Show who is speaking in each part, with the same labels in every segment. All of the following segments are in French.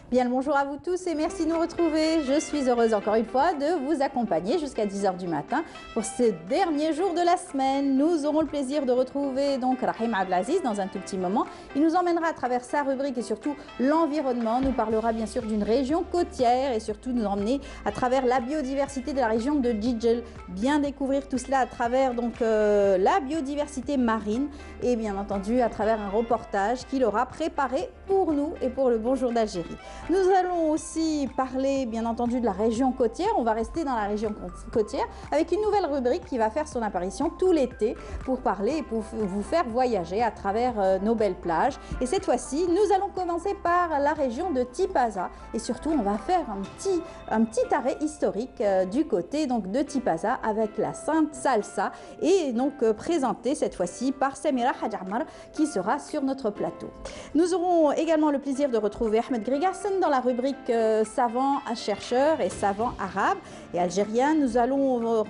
Speaker 1: Bien le bonjour à vous tous et merci de nous retrouver. Je suis heureuse encore une fois de vous accompagner jusqu'à 10 h du matin pour ce dernier jour de la semaine. Nous aurons le plaisir de retrouver donc Rahim Abdelaziz dans un tout petit moment. Il nous emmènera à travers sa rubrique et surtout l'environnement. Nous parlera bien sûr d'une région côtière et surtout nous emmener à travers la biodiversité de la région de Jijel. Bien découvrir tout cela à travers donc la biodiversité marine et bien entendu à travers un reportage qu'il aura préparé pour nous et pour le Bonjour d'Algérie. Nous allons aussi parler bien entendu de la région côtière. On va rester dans la région côtière avec une nouvelle rubrique qui va faire son apparition tout l'été pour parler et pour vous faire voyager à travers nos belles plages. Et cette fois-ci, nous allons commencer par la région de Tipaza et surtout on va faire un petit arrêt historique du côté donc de Tipaza avec la Sainte Salsa et donc présenté cette fois-ci par Samira Hadjamar qui sera sur notre plateau. Nous aurons également le plaisir de retrouver Ahmed Grigassen dans la rubrique savants chercheurs et savants arabes et algériens. Nous allons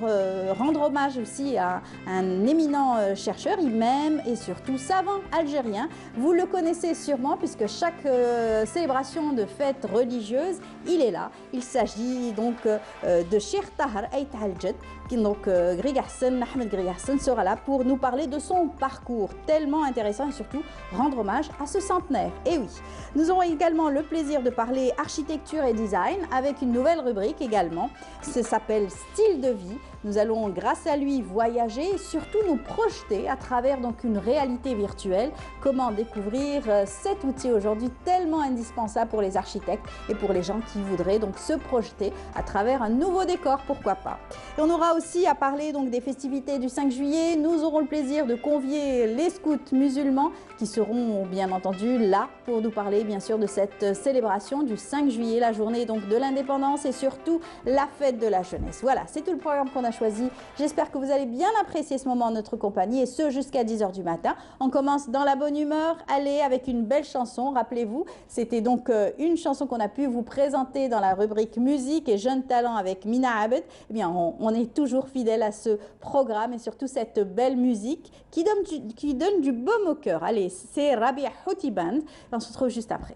Speaker 1: rendre hommage aussi à un éminent chercheur, imam et surtout savant algérien. Vous le connaissez sûrement puisque chaque célébration de fête religieuse, il est là. Il s'agit donc de Cheikh Tahar Ait Al-Jed. Donc Ahmed Grigassen sera là pour nous parler de son parcours tellement intéressant et surtout rendre hommage à ce centenaire. Et oui, nous aurons également le plaisir de parler architecture et design avec une nouvelle rubrique également. Ça s'appelle Style de vie. Nous allons grâce à lui voyager et surtout nous projeter à travers donc une réalité virtuelle. Comment découvrir cet outil aujourd'hui tellement indispensable pour les architectes et pour les gens qui voudraient donc se projeter à travers un nouveau décor, pourquoi pas. Et on aura aussi à parler donc des festivités du 5 juillet. Nous aurons le plaisir de convier les scouts musulmans qui seront bien entendu là pour nous parler bien sûr de cette célébration du 5 juillet, la journée donc de l'indépendance et surtout la fête de la jeunesse. Voilà, c'est tout le programme qu'on a choisi. J'espère que vous allez bien apprécier ce moment en notre compagnie et ce jusqu'à 10 h du matin. On commence dans la bonne humeur, allez avec une belle chanson. Rappelez-vous, c'était donc une chanson qu'on a pu vous présenter dans la rubrique musique et jeunes talents avec Mina Abed. Eh bien, on est toujours fidèle à ce programme et surtout cette belle musique qui donne du baume au cœur. Allez, c'est Rabia Houti Band. On se retrouve juste après.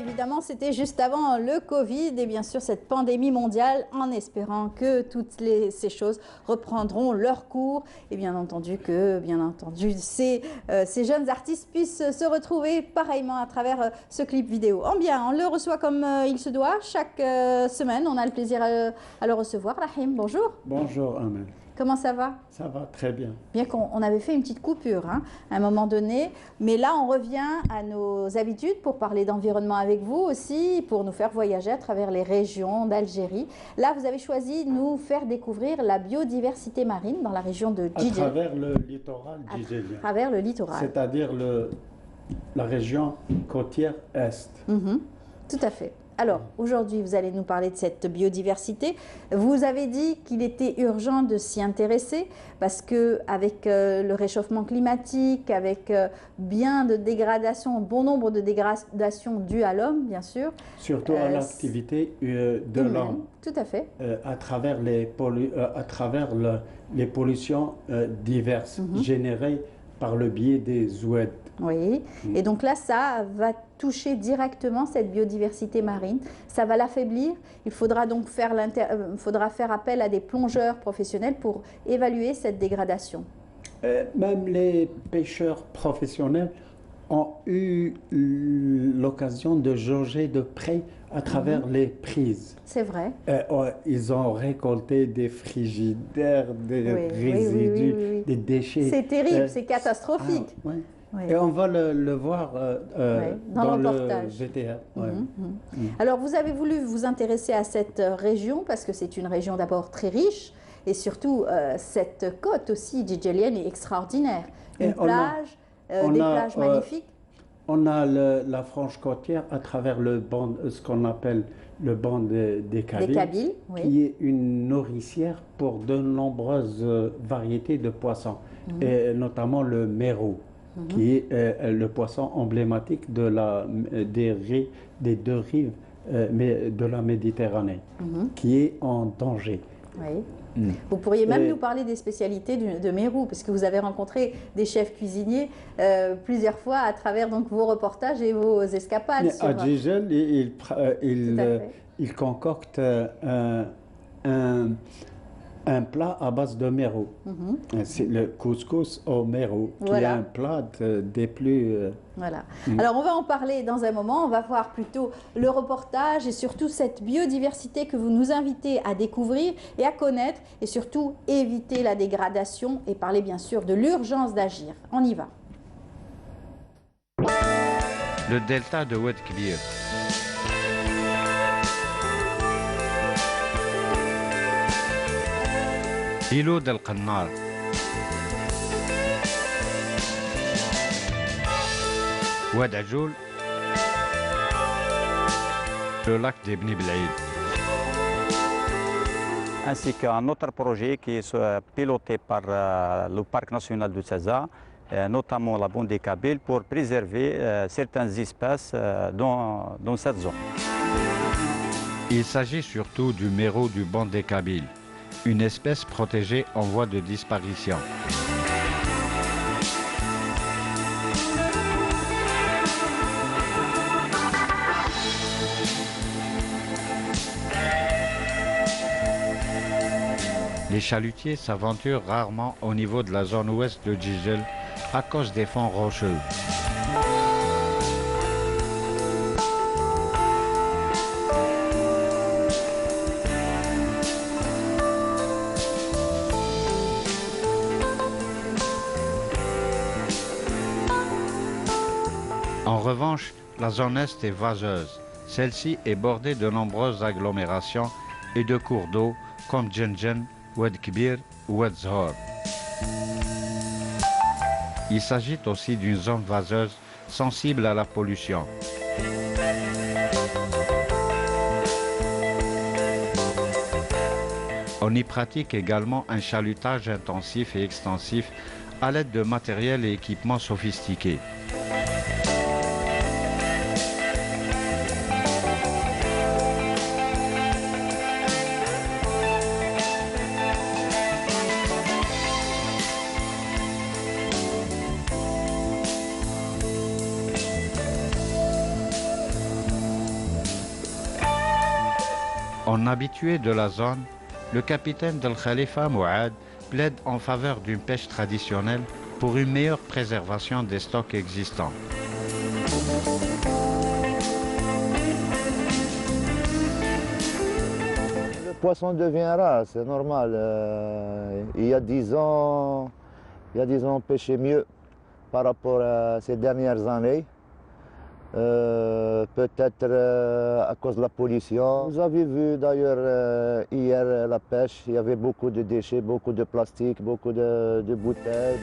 Speaker 1: évidemment, c'était juste avant le Covid et bien sûr cette pandémie mondiale, en espérant que toutes ces choses reprendront leur cours et bien entendu ces jeunes artistes puissent se retrouver pareillement à travers ce clip vidéo. On le reçoit comme il se doit chaque semaine. On a le plaisir à le recevoir. Rahim, bonjour.
Speaker 2: Bonjour Amel.
Speaker 1: Comment ça va?
Speaker 2: Ça va très bien.
Speaker 1: Bien qu'on avait fait une petite coupure à un moment donné, mais là on revient à nos habitudes pour parler d'environnement avec vous aussi, pour nous faire voyager à travers les régions d'Algérie. Là vous avez choisi de nous faire découvrir la biodiversité marine dans la région de Djidjel.
Speaker 2: À travers le littoral djidjelien.
Speaker 1: À travers le littoral.
Speaker 2: C'est-à-dire la région côtière est.
Speaker 1: Tout à fait. Alors, aujourd'hui, vous allez nous parler de cette biodiversité. Vous avez dit qu'il était urgent de s'y intéresser parce qu'avec le réchauffement climatique, avec bien de dégradations, bon nombre de dégradations dues à l'homme, bien sûr.
Speaker 2: Surtout à l'activité de l'homme.
Speaker 1: Tout à fait.
Speaker 2: À travers les pollutions diverses générées par le biais des oueds.
Speaker 1: Oui, et donc là, ça va toucher directement cette biodiversité marine, ça va l'affaiblir. Il faudra donc faire appel à des plongeurs professionnels pour évaluer cette dégradation.
Speaker 2: Même les pêcheurs professionnels ont eu l'occasion de jauger de près à travers les prises.
Speaker 1: C'est vrai.
Speaker 2: Ils ont récolté des frigidaires, des résidus, des déchets.
Speaker 1: C'est terrible, c'est catastrophique.
Speaker 2: Oui. Et on va le voir dans le VTR.
Speaker 1: Alors, vous avez voulu vous intéresser à cette région parce que c'est une région d'abord très riche et surtout cette côte aussi djidjelienne est extraordinaire. Une plage, des plages magnifiques.
Speaker 2: On a la frange côtière à travers ce qu'on appelle le banc des Kabyles, qui est une nourricière pour de nombreuses variétés de poissons, et notamment le mérou. Qui est le poisson emblématique des deux rives de la Méditerranée, qui est en danger.
Speaker 1: Oui. Vous pourriez même nous parler des spécialités de Mérou, parce que vous avez rencontré des chefs cuisiniers plusieurs fois à travers donc, vos reportages et vos escapades.
Speaker 2: À Djidjel, il concocte un plat à base de mérou. C'est le couscous au mérou, qui est un plat des plus...
Speaker 1: Voilà. Alors, on va en parler dans un moment. On va voir plutôt le reportage et surtout cette biodiversité que vous nous invitez à découvrir et à connaître et surtout éviter la dégradation et parler bien sûr de l'urgence d'agir. On y va.
Speaker 3: Le delta de Oued Kbir. îlot del Qannar. Oued Adjoul. Le lac d'Ibn Bel'id.
Speaker 4: Ainsi qu'un autre projet qui est piloté par le Parc national de Taza, notamment la bande des Kabyles, pour préserver certaines espèces dans cette zone.
Speaker 3: Il s'agit surtout du mérou du banc des Kabyles, une espèce protégée en voie de disparition. Les chalutiers s'aventurent rarement au niveau de la zone ouest de Djidjel à cause des fonds rocheux. En revanche, la zone est est vaseuse. Celle-ci est bordée de nombreuses agglomérations et de cours d'eau comme Djenjen, Oued Kbir ou Oued Zhor. Il s'agit aussi d'une zone vaseuse sensible à la pollution. On y pratique également un chalutage intensif et extensif à l'aide de matériel et équipements sophistiqués. En habitué de la zone, le capitaine Del Khalifa Mouad plaide en faveur d'une pêche traditionnelle pour une meilleure préservation des stocks existants.
Speaker 5: Le poisson devient rare, c'est normal. Il y a 10 ans, on pêchait mieux par rapport à ces dernières années. Peut-être à cause de la pollution. Vous avez vu d'ailleurs hier la pêche, il y avait beaucoup de déchets, beaucoup de plastique, beaucoup de bouteilles.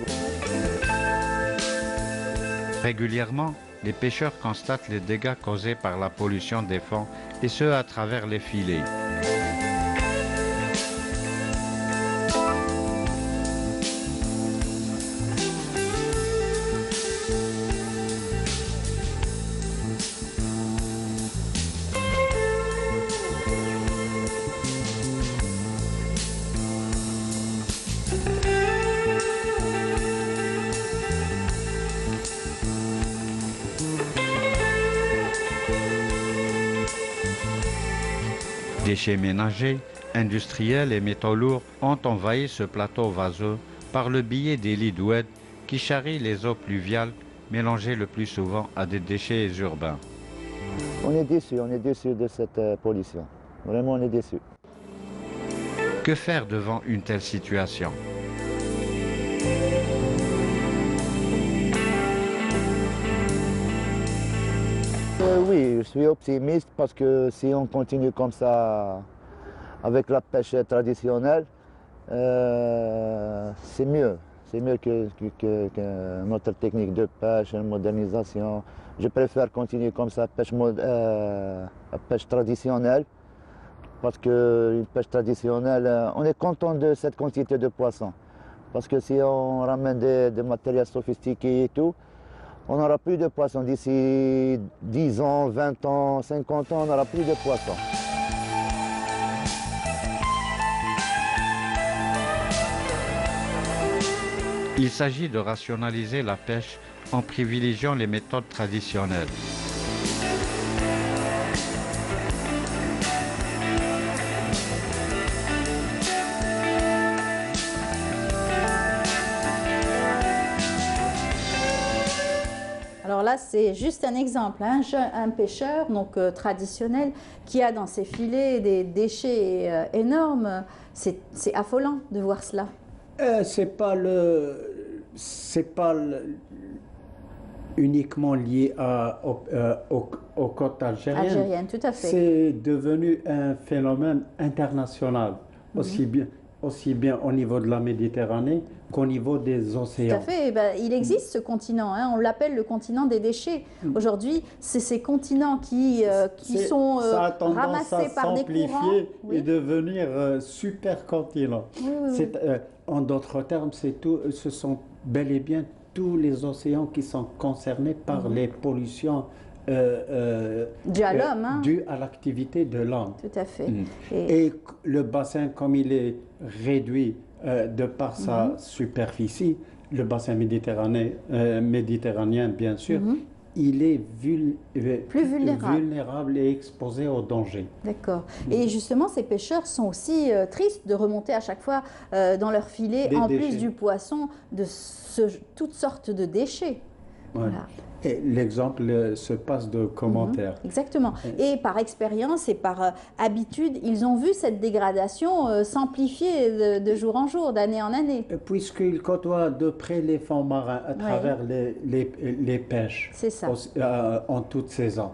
Speaker 3: Régulièrement, les pêcheurs constatent les dégâts causés par la pollution des fonds, et ce à travers les filets. Déchets ménagers, industriels et métaux lourds ont envahi ce plateau vaseux par le biais des lits d'oued qui charrient les eaux pluviales mélangées le plus souvent à des déchets urbains.
Speaker 5: On est déçus de cette pollution. Vraiment, on est déçus.
Speaker 3: Que faire devant une telle situation?
Speaker 5: Oui, je suis optimiste parce que si on continue comme ça avec la pêche traditionnelle, c'est mieux. C'est mieux que notre technique de pêche, la modernisation. Je préfère continuer comme ça, pêche traditionnelle, parce qu'une pêche traditionnelle, on est content de cette quantité de poissons. Parce que si on ramène des matériels sophistiqués et tout, on n'aura plus de poissons. D'ici 10 ans, 20 ans, 50 ans, on n'aura plus de poissons.
Speaker 3: Il s'agit de rationaliser la pêche en privilégiant les méthodes traditionnelles.
Speaker 1: Alors là, c'est juste un exemple, hein. Un pêcheur donc, traditionnel qui a dans ses filets des déchets énormes. C'est affolant de voir cela.
Speaker 2: C'est pas uniquement lié aux côtes algériennes.
Speaker 1: Algérienne, tout à fait.
Speaker 2: C'est devenu un phénomène international, aussi bien au niveau de la Méditerranée qu'au niveau des océans.
Speaker 1: Tout à fait. Ben, il existe ce continent, hein. On l'appelle le continent des déchets. Aujourd'hui, c'est ces continents qui sont ramassés par des courants.
Speaker 2: Et devenir supercontinent.
Speaker 1: Oui.
Speaker 2: En d'autres termes, ce sont bel et bien tous les océans qui sont concernés par les pollutions
Speaker 1: dues à l'homme, hein.
Speaker 2: Dues à l'activité de l'homme.
Speaker 1: Tout à fait.
Speaker 2: Et le bassin, comme il est réduit de par sa superficie, le bassin méditerranéen, bien sûr, il est
Speaker 1: plus
Speaker 2: vulnérable et exposé au danger.
Speaker 1: D'accord. Et justement, ces pêcheurs sont aussi tristes de remonter à chaque fois dans leur filet, plus du poisson, de toutes sortes de déchets. Voilà.
Speaker 2: Et l'exemple se passe de commentaires.
Speaker 1: Exactement. Et par expérience et par habitude, ils ont vu cette dégradation s'amplifier de jour en jour, d'année en année.
Speaker 2: Puisqu'ils côtoient de près les fonds marins à travers les pêches.
Speaker 1: C'est ça.
Speaker 2: En toute saison.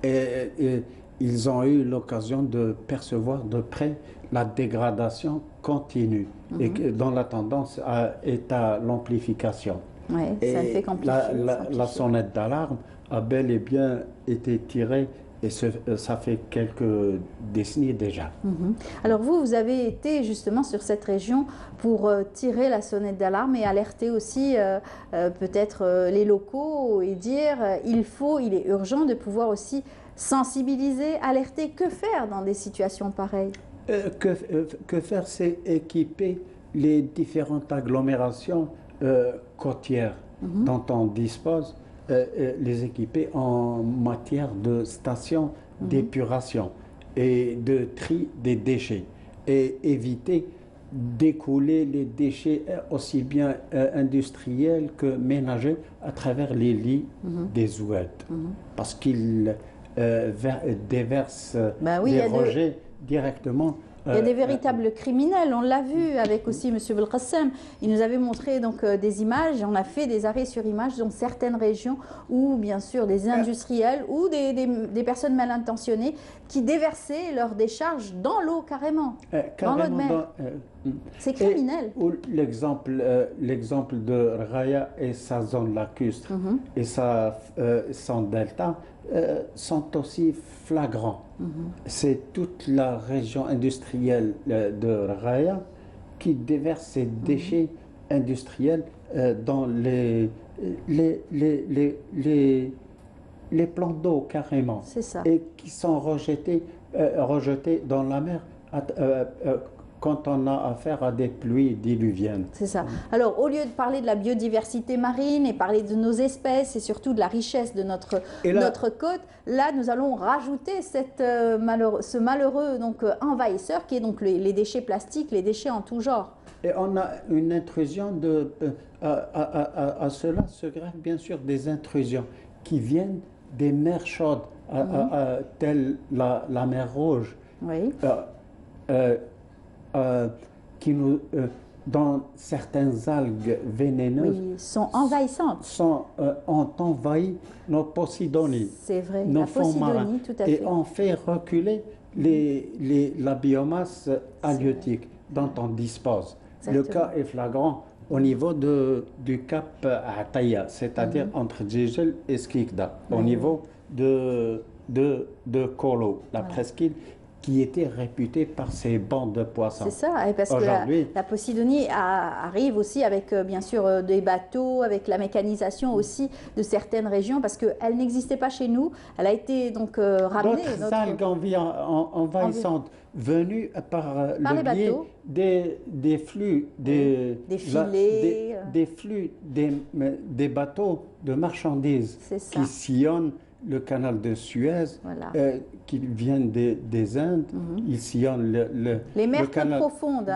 Speaker 2: Et ils ont eu l'occasion de percevoir de près la dégradation continue et dont la tendance est à l'amplification.
Speaker 1: Oui, ça ne fait qu'amplifier.
Speaker 2: La sonnette d'alarme a bel et bien été tirée et ça fait quelques décennies déjà.
Speaker 1: Alors vous avez été justement sur cette région pour tirer la sonnette d'alarme et alerter aussi peut-être les locaux et dire il est urgent de pouvoir aussi sensibiliser, alerter. Que faire dans des situations pareilles?
Speaker 2: Que faire, c'est équiper les différentes agglomérations côtières dont on dispose, les équiper en matière de stations d'épuration et de tri des déchets et éviter d'écouler les déchets aussi bien industriels que ménagers à travers les lits des ouates. Parce qu'ils déversent des rejets directement.
Speaker 1: Il y a des véritables criminels, on l'a vu avec aussi M. Belkacem. Il nous avait montré donc des images, on a fait des arrêts sur images dans certaines régions où bien sûr des industriels ou des personnes mal intentionnées qui déversaient leurs décharges dans l'eau carrément dans l'eau de mer. C'est criminel.
Speaker 2: L'exemple de Raya et sa zone lacustre et son delta sont aussi flagrants. C'est toute la région industrielle de Raya qui déverse ses déchets industriels dans les plans d'eau carrément.
Speaker 1: C'est ça.
Speaker 2: Et qui sont rejetés dans la mer quand on a affaire à des pluies diluviennes.
Speaker 1: C'est ça. Alors, au lieu de parler de la biodiversité marine et parler de nos espèces et surtout de la richesse de notre côte, là, nous allons rajouter ce malheureux donc, envahisseur qui est donc les déchets plastiques, les déchets en tout genre.
Speaker 2: Et on a une intrusion à cela se greffent bien sûr des intrusions qui viennent des mers chaudes, telles la mer Rouge.
Speaker 1: Oui.
Speaker 2: Dont certaines algues vénéneuses
Speaker 1: sont envahissantes.
Speaker 2: Ont envahi nos Posidonies.
Speaker 1: C'est vrai,
Speaker 2: nos fonds marins.
Speaker 1: Tout à fait.
Speaker 2: Et ont fait reculer la biomasse halieutique dont on dispose.
Speaker 1: Exactement.
Speaker 2: Le cas est flagrant au niveau du cap Ataya, c'est-à-dire entre Djegel et Skikda, au niveau de Kolo, la presqu'île, qui était réputée par ses bandes de poissons.
Speaker 1: C'est ça, et parce que la Posidonie arrive aussi avec, bien sûr, des bateaux, avec la mécanisation aussi de certaines régions, parce qu'elle n'existait pas chez nous, elle a été donc ramenée.
Speaker 2: D'autres algues envahissantes venues par le biais des flux, des
Speaker 1: filets,
Speaker 2: des flux des bateaux de marchandises qui sillonnent le canal de Suez, qui viennent des Indes, ils sillonnent
Speaker 1: les mers
Speaker 2: peu
Speaker 1: profondes,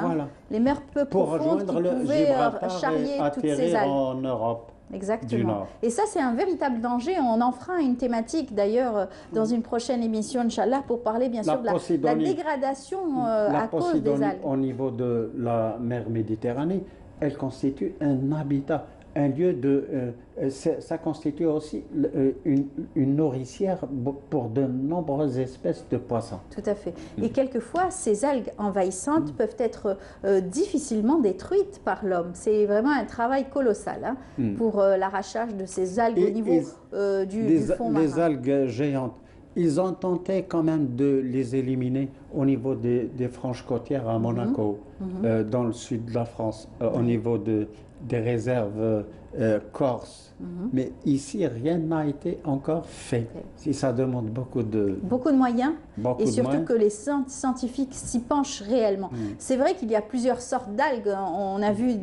Speaker 1: les mers peu
Speaker 2: pour
Speaker 1: profondes qui pouvaient charrier toutes ces algues.
Speaker 2: En Europe.
Speaker 1: Exactement. Et ça, c'est un véritable danger. On en fera une thématique, d'ailleurs, dans une prochaine émission, Inch'Allah, pour parler, bien sûr, de la dégradation à cause des algues.
Speaker 2: Au niveau de la mer Méditerranée, elle constitue un habitat. Un lieu ça constitue aussi une nourricière pour de nombreuses espèces de poissons.
Speaker 1: Tout à fait. Et quelquefois, ces algues envahissantes peuvent être difficilement détruites par l'homme. C'est vraiment un travail colossal pour l'arrachage de ces algues au niveau du fond marin.
Speaker 2: Les algues géantes, ils ont tenté quand même de les éliminer au niveau des franges côtières à Monaco, dans le sud de la France, au niveau des réserves corses. Mais ici, rien n'a été encore fait. Si ça demande beaucoup de
Speaker 1: moyens, et surtout que les scientifiques s'y penchent réellement. C'est vrai qu'il y a plusieurs sortes d'algues. On a vu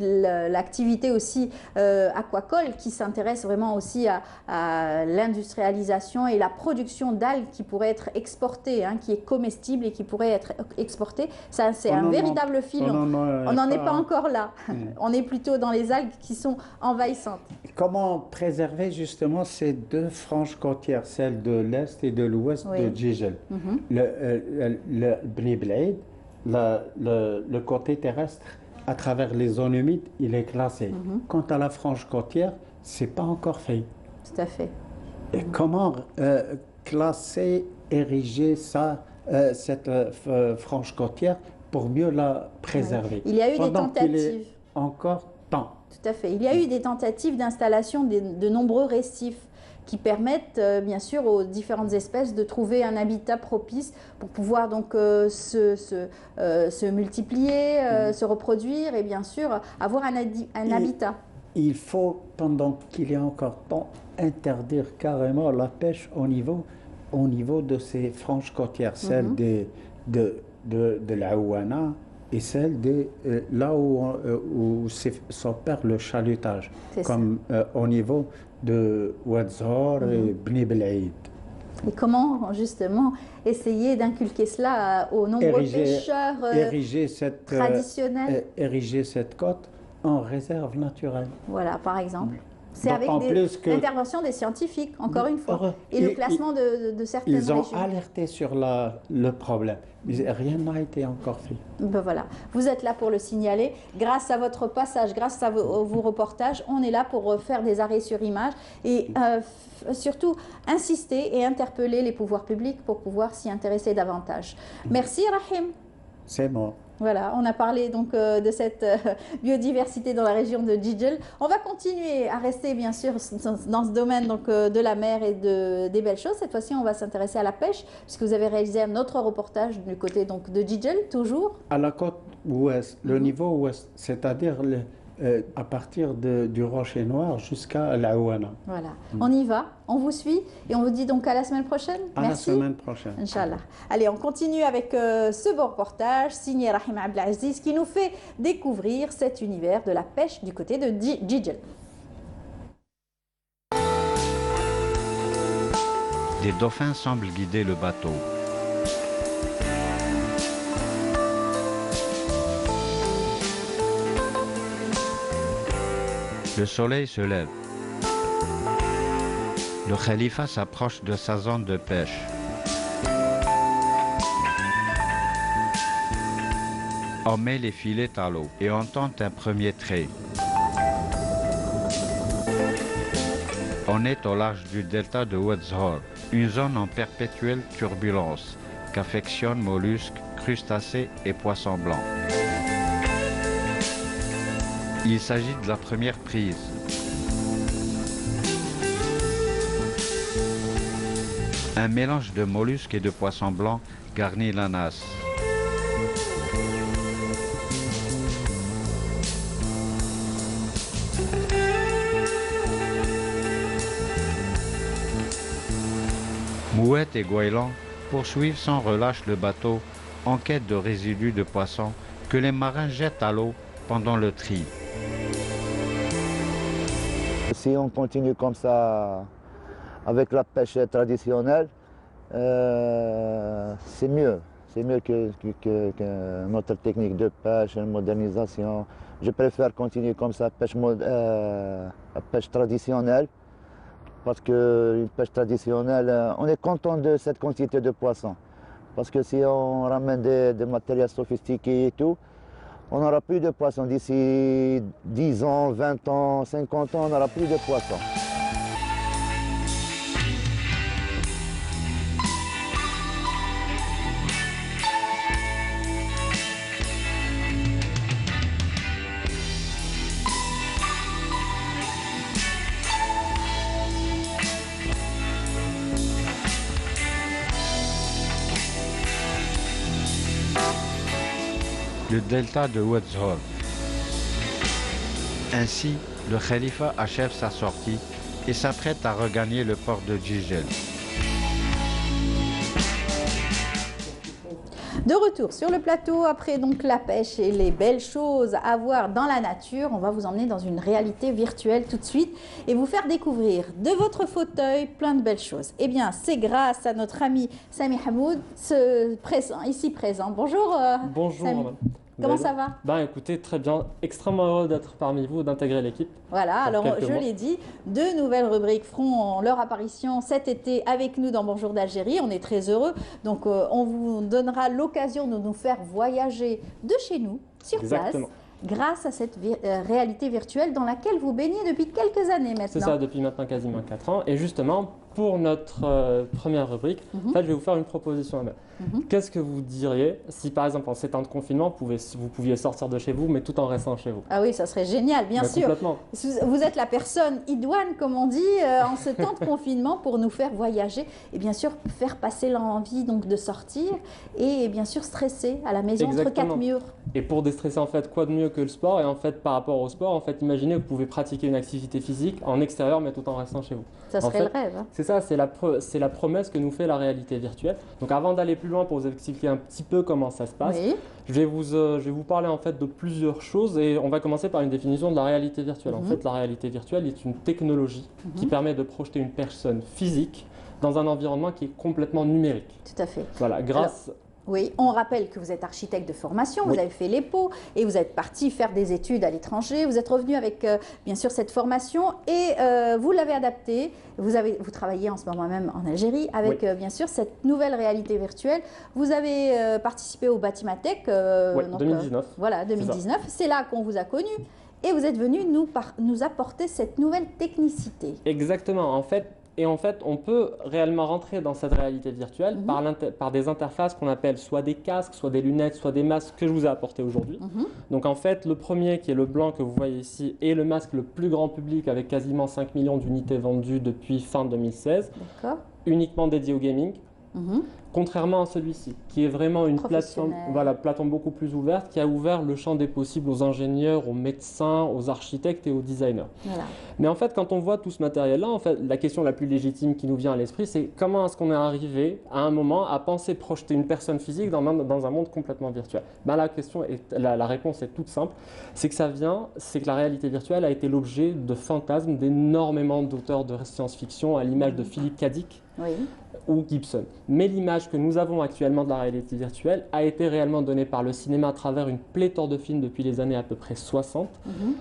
Speaker 1: l'activité aussi aquacole qui s'intéresse vraiment aussi à l'industrialisation et la production d'algues qui pourraient être exportées, qui est comestible et qui pourrait être exportée. Ça, c'est un véritable filon. On n'en est pas encore là. On est plutôt dans les algues qui sont envahissantes.
Speaker 2: Comment préserver justement ces deux franges côtières, celle de l'est et de l'ouest de Djegel? Le Bni Blaïd, le côté terrestre, à travers les zones humides, il est classé. Quant à la frange côtière, ce n'est pas encore fait.
Speaker 1: Tout à fait.
Speaker 2: Et comment classer, ériger cette frange côtière pour mieux la préserver?
Speaker 1: Il y a eu des tentatives.
Speaker 2: Il est encore temps.
Speaker 1: Tout à fait. Il y a eu des tentatives d'installation de nombreux récifs qui permettent bien sûr aux différentes espèces de trouver un habitat propice pour pouvoir donc se multiplier, se reproduire et bien sûr avoir un habitat.
Speaker 2: Il faut, pendant qu'il y a encore temps, interdire carrément la pêche au niveau de ces franges côtières, celle de l'Aouana, et celle là où s'opère le chalutage, comme au niveau de Ouadzor et Bni Blaïd.
Speaker 1: Et comment justement essayer d'inculquer cela aux nombreux pêcheurs traditionnels?
Speaker 2: Ériger cette côte en réserve naturelle.
Speaker 1: Voilà, par exemple. C'est avec l'intervention des scientifiques, encore une fois, et le classement de certaines régions.
Speaker 2: Ils ont alerté sur le problème, mais rien n'a été encore fait.
Speaker 1: Ben voilà, vous êtes là pour le signaler. Grâce à votre passage, grâce à vos reportages, on est là pour faire des arrêts sur image et surtout insister et interpeller les pouvoirs publics pour pouvoir s'y intéresser davantage. Merci Rahim.
Speaker 2: C'est bon.
Speaker 1: Voilà, on a parlé donc de cette biodiversité dans la région de Jijel. On va continuer à rester bien sûr dans ce domaine donc, de la mer et des belles choses. Cette fois-ci, on va s'intéresser à la pêche, puisque vous avez réalisé un autre reportage du côté donc, de Jijel, toujours.
Speaker 2: À la côte ouest, le niveau ouest, c'est-à-dire à partir du Rocher Noir jusqu'à l'Aouana.
Speaker 1: Voilà, on y va, on vous suit et on vous dit donc à la semaine prochaine.
Speaker 2: Merci. À la semaine prochaine.
Speaker 1: Inch'Allah. Allez, on continue avec ce beau reportage signé Rahim Abdelaziz qui nous fait découvrir cet univers de la pêche du côté de Jijel.
Speaker 3: Des dauphins semblent guider le bateau. Le soleil se lève. Le khalifa s'approche de sa zone de pêche. On met les filets à l'eau et on tente un premier trait. On est au large du delta de Ouedzhor, une zone en perpétuelle turbulence qu'affectionnent mollusques, crustacés et poissons blancs. Il s'agit de la première prise. Un mélange de mollusques et de poissons blancs garnit la nasse. Mouette et goéland poursuivent sans relâche le bateau en quête de résidus de poissons que les marins jettent à l'eau pendant le tri.
Speaker 5: Si on continue comme ça avec la pêche traditionnelle, c'est mieux. C'est mieux que notre technique de pêche, une modernisation. Je préfère continuer comme ça, la pêche traditionnelle. Parce qu'une pêche traditionnelle, on est content de cette quantité de poissons. Parce que si on ramène des matériels sophistiqués et tout, on n'aura plus de poissons. D'ici 10 ans, 20 ans, 50 ans, on n'aura plus de poissons.
Speaker 3: Le delta de Ouedzhor. Ainsi, le khalifa achève sa sortie et s'apprête à regagner le port de Jijel.
Speaker 1: De retour sur le plateau, après donc la pêche et les belles choses à voir dans la nature, on va vous emmener dans une réalité virtuelle tout de suite et vous faire découvrir de votre fauteuil plein de belles choses. Eh bien, c'est grâce à notre ami Sami Hamoud, ici présent. Bonjour.
Speaker 6: Bonjour.
Speaker 1: Sami. Comment ça va?
Speaker 6: Ben écoutez, très bien, extrêmement heureux d'être parmi vous, d'intégrer l'équipe.
Speaker 1: Voilà, alors je l'ai dit, 2 nouvelles rubriques feront leur apparition cet été avec nous dans Bonjour d'Algérie. On est très heureux, donc on vous donnera l'occasion de nous faire voyager de chez nous, sur place, grâce à cette réalité virtuelle dans laquelle vous baignez depuis quelques années maintenant. C'est
Speaker 6: ça, depuis maintenant quasiment 4 ans. Et justement, pour notre première rubrique, en fait, je vais vous faire une proposition. Qu'est-ce que vous diriez si, par exemple, en ces temps de confinement, vous pouviez sortir de chez vous, mais tout en restant chez vous?
Speaker 1: Ah oui, ça serait génial, bien sûr.
Speaker 6: Complètement.
Speaker 1: Vous êtes la personne idoine, comme on dit, en ce temps de confinement pour nous faire voyager et bien sûr faire passer l'envie donc de sortir et bien sûr stresser à la maison entre 4 murs.
Speaker 6: Et pour déstresser, en fait, quoi de mieux que le sport? Et en fait, par rapport au sport, en fait, imaginez que vous pouvez pratiquer une activité physique en extérieur, mais tout en restant chez vous.
Speaker 1: Ça serait le rêve. Hein.
Speaker 6: C'est ça, c'est la promesse que nous fait la réalité virtuelle. Donc avant d'aller plus loin, pour vous expliquer un petit peu comment ça se passe, je vais vous parler en fait de plusieurs choses et on va commencer par une définition de la réalité virtuelle. En fait, la réalité virtuelle est une technologie qui permet de projeter une personne physique dans un environnement qui est complètement numérique.
Speaker 1: Tout à fait.
Speaker 6: Voilà, grâce...
Speaker 1: Alors, oui, on rappelle que vous êtes architecte de formation,
Speaker 6: oui.
Speaker 1: Vous avez fait l'EPO et vous êtes parti faire des études à l'étranger. Vous êtes revenu avec, bien sûr, cette formation et vous l'avez adaptée. Vous travaillez en ce moment même en Algérie avec,
Speaker 6: oui.
Speaker 1: Bien sûr, cette nouvelle réalité virtuelle. Vous avez participé au Batimatech.
Speaker 6: Oui, 2019.
Speaker 1: Voilà, 2019. C'est là qu'on vous a connus. Et vous êtes venu nous apporter cette nouvelle technicité.
Speaker 6: Exactement. En fait, on peut réellement rentrer dans cette réalité virtuelle par des interfaces qu'on appelle soit des casques, soit des lunettes, soit des masques que je vous ai apportés aujourd'hui. Donc en fait, le premier qui est le blanc que vous voyez ici est le masque le plus grand public avec quasiment 5 millions d'unités vendues depuis fin 2016, uniquement dédié au gaming. Contrairement à celui-ci, qui est vraiment une plateforme beaucoup plus ouverte, qui a ouvert le champ des possibles aux ingénieurs, aux médecins, aux architectes et aux designers. Voilà. Mais en fait, quand on voit tout ce matériel-là, en fait, la question la plus légitime qui nous vient à l'esprit, c'est comment est-ce qu'on est arrivé à un moment à penser projeter une personne physique dans un monde complètement virtuel? Ben, la réponse est toute simple, c'est que la réalité virtuelle a été l'objet de fantasmes d'énormément d'auteurs de science-fiction, à l'image de Philippe K. Dick. Ou Gibson. Mais l'image que nous avons actuellement de la réalité virtuelle a été réellement donnée par le cinéma à travers une pléthore de films depuis les années à peu près 60.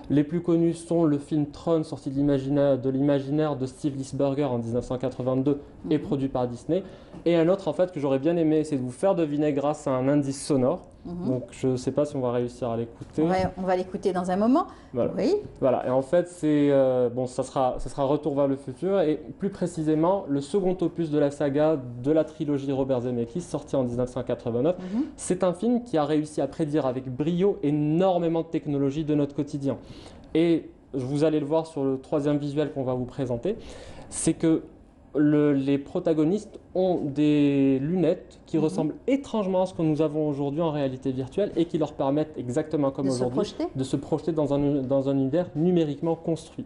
Speaker 6: Les plus connus sont le film Tron, sorti de l'imaginaire de Steve Lisberger en 1982 et produit par Disney. Et un autre en fait que j'aurais bien aimé, c'est de vous faire deviner grâce à un indice sonore. Donc je ne sais pas si on va réussir à l'écouter.
Speaker 1: On va l'écouter dans un moment.
Speaker 6: Voilà.
Speaker 1: Oui.
Speaker 6: Voilà. Et en fait, ça sera Retour vers le futur et plus précisément le second opus de la saga de la trilogie Robert Zemeckis sorti en 1989. C'est un film qui a réussi à prédire avec brio énormément de technologies de notre quotidien. Et vous allez le voir sur le troisième visuel qu'on va vous présenter, c'est que les protagonistes ont des lunettes qui ressemblent étrangement à ce que nous avons aujourd'hui en réalité virtuelle et qui leur permettent, exactement comme aujourd'hui, de se projeter dans un univers numériquement construit.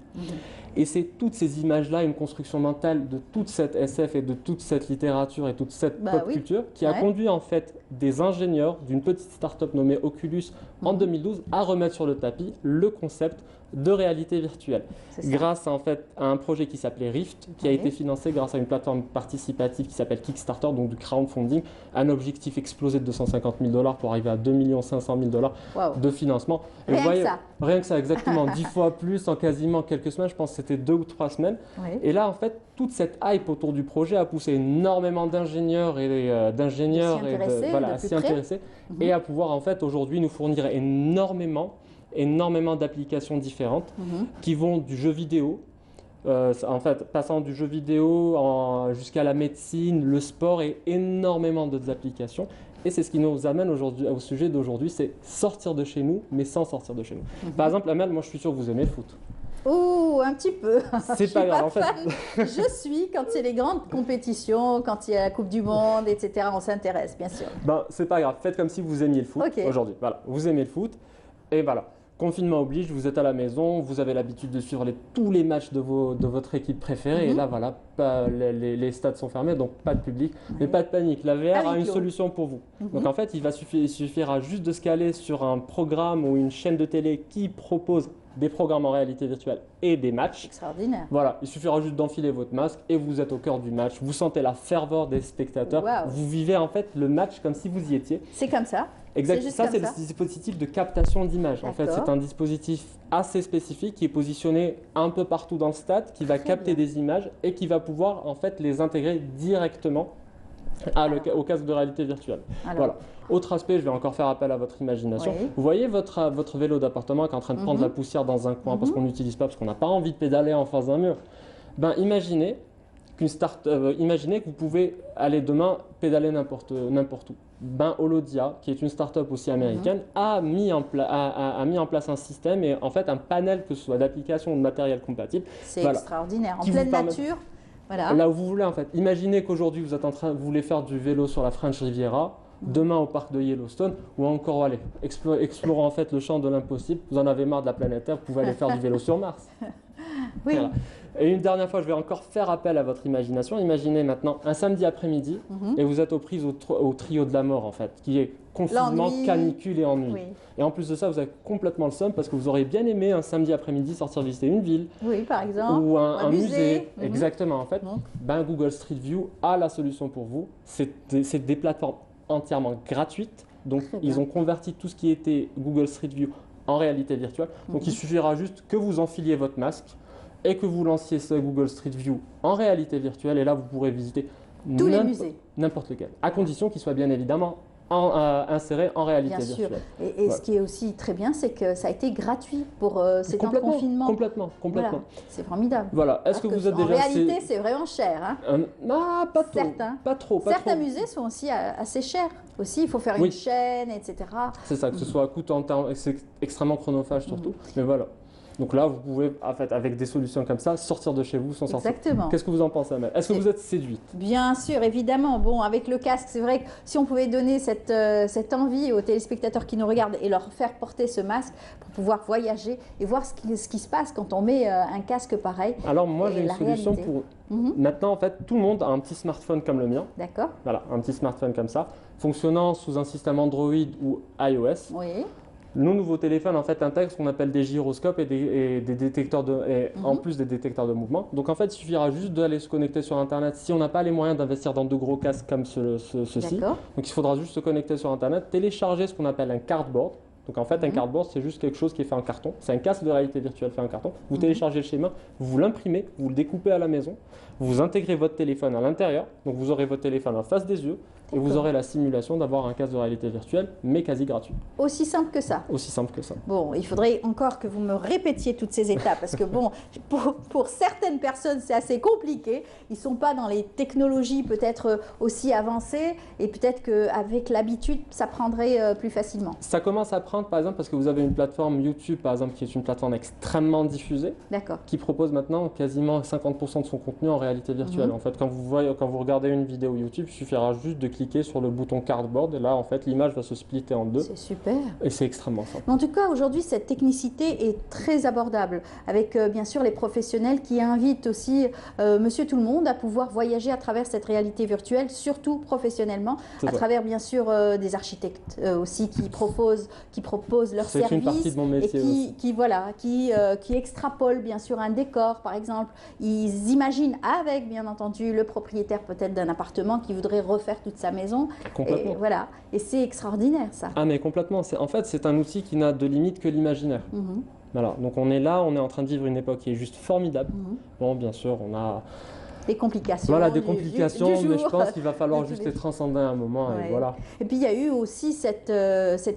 Speaker 6: Et c'est toutes ces images-là, une construction mentale de toute cette SF et de toute cette littérature et toute cette pop culture qui a conduit en fait des ingénieurs d'une petite start-up nommée Oculus en 2012 à remettre sur le tapis le concept de réalité virtuelle. Grâce à un projet qui s'appelait Rift, qui a été financé grâce à une plateforme participative qui s'appelle Kickstarter, donc du crowdfunding, un objectif explosé de 250 000 $ pour arriver à 2 500 000 $ de financement. Et rien que ça, exactement, 10 fois plus en quasiment quelques semaines, je pense que c'était 2 ou 3 semaines. Et là, en fait, toute cette hype autour du projet a poussé énormément d'ingénieurs à s'y intéresser et à pouvoir en fait aujourd'hui nous fournir énormément d'applications différentes qui vont du jeu vidéo, en fait passant du jeu vidéo jusqu'à la médecine, le sport et énormément d'autres applications. Et c'est ce qui nous amène aujourd'hui au sujet d'aujourd'hui, c'est sortir de chez nous, mais sans sortir de chez nous. Par exemple, Amel, moi je suis sûr que vous aimez le foot.
Speaker 1: Oh, un petit peu.
Speaker 6: C'est pas grave, en fait.
Speaker 1: Je suis, quand c'est les grandes compétitions, quand il y a la Coupe du Monde, etc., on s'intéresse, bien sûr.
Speaker 6: Ben, c'est pas grave, faites comme si vous aimiez le foot aujourd'hui. Voilà, vous aimez le foot, et voilà. Confinement oblige, vous êtes à la maison, vous avez l'habitude de suivre tous les matchs de votre équipe préférée, et là, voilà, les stades sont fermés, donc pas de public, mais pas de panique. La VR a une solution pour vous. Donc en fait, il suffira juste de se caler sur un programme ou une chaîne de télé qui propose des programmes en réalité virtuelle et des matchs.
Speaker 1: Extraordinaire.
Speaker 6: Voilà, il suffira juste d'enfiler votre masque et vous êtes au cœur du match. Vous sentez la ferveur des spectateurs. Vous vivez en fait le match comme si vous y étiez.
Speaker 1: C'est comme ça.
Speaker 6: Exact. Ça, c'est le dispositif de captation d'image. En fait, c'est un dispositif assez spécifique qui est positionné un peu partout dans le stade, qui va capter des images et qui va pouvoir en fait les intégrer directement au casque de réalité virtuelle. Voilà. Autre aspect, je vais encore faire appel à votre imagination. Vous voyez votre vélo d'appartement qui est en train de prendre la poussière dans un coin parce qu'on n'utilise pas, parce qu'on n'a pas envie de pédaler en face d'un mur. Ben, imaginez que vous pouvez aller demain pédaler n'importe où. Ben, Holodia, qui est une start-up aussi américaine, a mis en place un système et en fait un panel, que ce soit d'applications ou de matériel compatible.
Speaker 1: C'est extraordinaire, en pleine nature. Voilà.
Speaker 6: Là où vous voulez en fait. Imaginez qu'aujourd'hui vous voulez faire du vélo sur la French Riviera, demain au parc de Yellowstone, ou encore explorant en fait le champ de l'impossible. Vous en avez marre de la planète Terre, vous pouvez aller faire du vélo sur Mars.
Speaker 1: Oui.
Speaker 6: Voilà. Et une dernière fois, je vais encore faire appel à votre imagination. Imaginez maintenant un samedi après-midi et vous êtes aux prises au trio de la mort, en fait, qui est confinement, canicule et ennui. Oui. Et en plus de ça, vous avez complètement le seum parce que vous auriez bien aimé un samedi après-midi sortir visiter une ville.
Speaker 1: Oui, par exemple.
Speaker 6: Ou un musée. Exactement, en fait. Google Street View a la solution pour vous. C'est des plateformes entièrement gratuites. Donc, ils ont converti tout ce qui était Google Street View en réalité virtuelle. Donc, il suffira juste que vous enfiliez votre masque et que vous lanciez ce Google Street View en réalité virtuelle. Et là, vous pourrez visiter
Speaker 1: tous les musées.
Speaker 6: N'importe lequel. À condition qu'il soit bien évidemment inséré en réalité virtuelle.
Speaker 1: Bien sûr. Et ce qui est aussi très bien, c'est que ça a été gratuit pour ces temps de confinement.
Speaker 6: Complètement.
Speaker 1: Voilà. C'est formidable.
Speaker 6: Voilà. Est-ce que vous êtes déjà...
Speaker 1: En réalité, c'est vraiment cher. Hein.
Speaker 6: Pas trop. Pas trop.
Speaker 1: Certains musées sont aussi assez chers. Aussi, il faut faire une chaîne, etc.
Speaker 6: C'est ça, que ce soit coûteux, c'est extrêmement chronophage surtout. Mais voilà. Donc là, vous pouvez, en fait, avec des solutions comme ça, sortir de chez vous sans sortir.
Speaker 1: Exactement.
Speaker 6: Qu'est-ce que vous en pensez, Amel? Est-ce que vous êtes séduite?
Speaker 1: Bien sûr, évidemment. Bon, avec le casque, c'est vrai que si on pouvait donner cette envie aux téléspectateurs qui nous regardent et leur faire porter ce masque pour pouvoir voyager et voir ce qui se passe quand on met un casque pareil.
Speaker 6: Alors moi, j'ai une solution pour... Maintenant, en fait, tout le monde a un petit smartphone comme le mien.
Speaker 1: D'accord.
Speaker 6: Voilà, un petit smartphone comme ça, fonctionnant sous un système Android ou iOS.
Speaker 1: Oui.
Speaker 6: Nos nouveaux téléphones en fait intègrent ce qu'on appelle des gyroscopes et des détecteurs en plus des détecteurs de mouvement. Donc en fait, il suffira juste d'aller se connecter sur Internet si on n'a pas les moyens d'investir dans de gros casques comme ceci. Donc il faudra juste se connecter sur Internet, télécharger ce qu'on appelle un cardboard. Donc en fait, un cardboard, c'est juste quelque chose qui est fait en carton. C'est un casque de réalité virtuelle fait en carton. Vous téléchargez le schéma, vous l'imprimez, vous le découpez à la maison, vous intégrez votre téléphone à l'intérieur. Donc vous aurez votre téléphone en face des yeux et vous aurez la simulation d'avoir un casque de réalité virtuelle, mais quasi gratuit.
Speaker 1: Aussi simple que ça.
Speaker 6: Aussi simple que ça.
Speaker 1: Bon, il faudrait encore que vous me répétiez toutes ces étapes parce que bon, pour certaines personnes, c'est assez compliqué. Ils ne sont pas dans les technologies peut-être aussi avancées et peut-être qu'avec l'habitude, ça prendrait plus facilement.
Speaker 6: Ça commence à prendre, par exemple, parce que vous avez une plateforme YouTube, par exemple, qui est une plateforme extrêmement diffusée, qui propose maintenant quasiment 50% de son contenu en réalité virtuelle. En fait, quand vous regardez une vidéo YouTube, il suffira juste de cliquer sur le bouton cardboard et là, en fait, l'image va se splitter en deux.
Speaker 1: C'est super.
Speaker 6: Et c'est extrêmement simple.
Speaker 1: Mais en tout cas, aujourd'hui, cette technicité est très abordable avec bien sûr les professionnels qui invitent aussi monsieur tout le monde à pouvoir voyager à travers cette réalité virtuelle, surtout professionnellement, à travers bien sûr des architectes aussi qui proposent leurs services.
Speaker 6: C'est une partie de mon métier aussi.
Speaker 1: Qui extrapolent bien sûr un décor, par exemple. Ils imaginent avec, bien entendu, le propriétaire peut-être d'un appartement qui voudrait refaire toute sa maison.
Speaker 6: Complètement.
Speaker 1: Et voilà. Et c'est extraordinaire, ça.
Speaker 6: Ah, mais complètement. En fait, c'est un outil qui n'a de limite que l'imaginaire. Voilà. Donc on est là, on est en train de vivre une époque qui est juste formidable. Bon, bien sûr, on a...
Speaker 1: des complications.
Speaker 6: Voilà, des complications, mais je pense qu'il va falloir juste les transcender à un moment. Et voilà.
Speaker 1: Et puis il y a eu aussi cette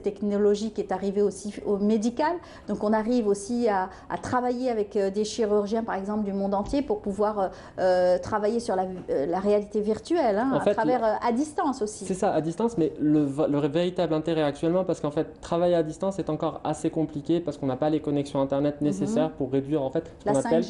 Speaker 1: technologie qui est arrivée aussi au médical. Donc on arrive aussi à travailler avec des chirurgiens, par exemple, du monde entier pour pouvoir travailler sur la réalité virtuelle, hein, à distance aussi.
Speaker 6: C'est ça, à distance, mais le véritable intérêt actuellement, parce qu'en fait, travailler à distance est encore assez compliqué parce qu'on n'a pas les connexions Internet nécessaires pour réduire en fait ce qu'on appelle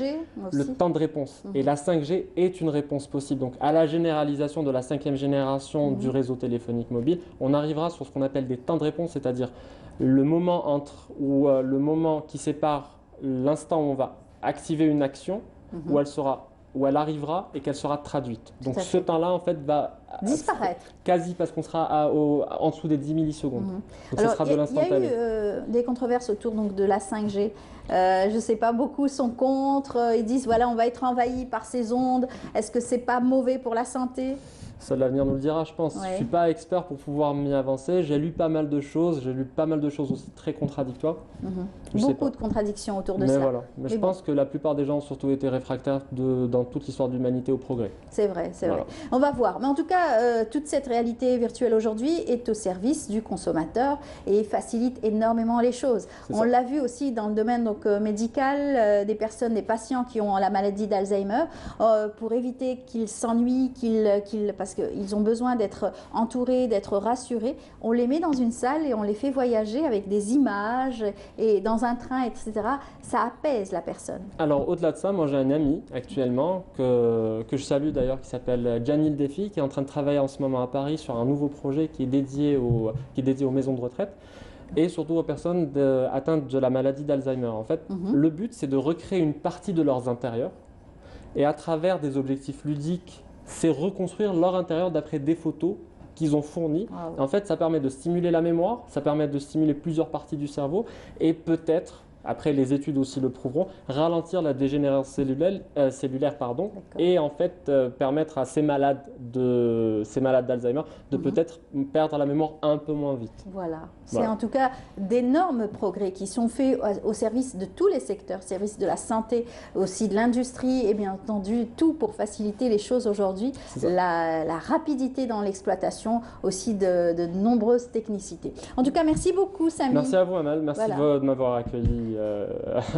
Speaker 6: le temps de réponse. Et la 5G est une réponse possible. Donc à la généralisation de la 5e génération du réseau téléphonique mobile, on arrivera sur ce qu'on appelle des temps de réponse, c'est-à-dire le moment le moment qui sépare l'instant où on va activer une action, où elle arrivera et qu'elle sera traduite. Donc ce temps-là en fait va
Speaker 1: disparaître.
Speaker 6: Quasi, parce qu'on sera en dessous des 10 millisecondes. Donc ça sera de l'instantané.
Speaker 1: Il y a eu des controverses autour donc, de la 5G. Je ne sais pas, beaucoup sont contre. Ils disent, voilà, on va être envahi par ces ondes. Est-ce que ce n'est pas mauvais pour la santé ?
Speaker 6: Ça, l'avenir nous le dira, je pense. Je ne suis pas expert pour pouvoir m'y avancer. J'ai lu pas mal de choses. J'ai lu pas mal de choses aussi très contradictoires.
Speaker 1: Beaucoup de contradictions autour de ça.
Speaker 6: Voilà. Mais je pense que la plupart des gens ont surtout été réfractaires dans toute l'histoire de l'humanité au progrès.
Speaker 1: C'est vrai, c'est vrai. On va voir. Mais en tout cas, toute cette réalité virtuelle aujourd'hui est au service du consommateur et facilite énormément les choses. On l'a vu aussi dans le domaine médical, des patients qui ont la maladie d'Alzheimer, pour éviter qu'ils s'ennuient, parce qu'ils ont besoin d'être entourés, d'être rassurés. On les met dans une salle et on les fait voyager avec des images et dans un train, etc. Ça apaise la personne.
Speaker 6: Alors, au-delà de ça, moi j'ai un ami actuellement que je salue d'ailleurs qui s'appelle Janil Defi, qui est en train de travailler en ce moment à Paris sur un nouveau projet qui est dédié aux maisons de retraite. et surtout aux personnes atteintes de la maladie d'Alzheimer. En fait, le but, c'est de recréer une partie de leurs intérieurs et à travers des objectifs ludiques, c'est reconstruire leur intérieur d'après des photos qu'ils ont fournies.
Speaker 1: Wow.
Speaker 6: En fait, ça permet de stimuler la mémoire, ça permet de stimuler plusieurs parties du cerveau et peut-être, après les études aussi le prouveront, ralentir la dégénérescence cellulaire et en fait permettre à ces malades d'Alzheimer de peut-être perdre la mémoire un peu moins vite.
Speaker 1: Voilà, c'est en tout cas d'énormes progrès qui sont faits au service de tous les secteurs, service de la santé, aussi de l'industrie et bien entendu tout pour faciliter les choses aujourd'hui, la rapidité dans l'exploitation aussi de nombreuses technicités. En tout cas, merci beaucoup Samy.
Speaker 6: Merci à vous Amal, merci de m'avoir accueilli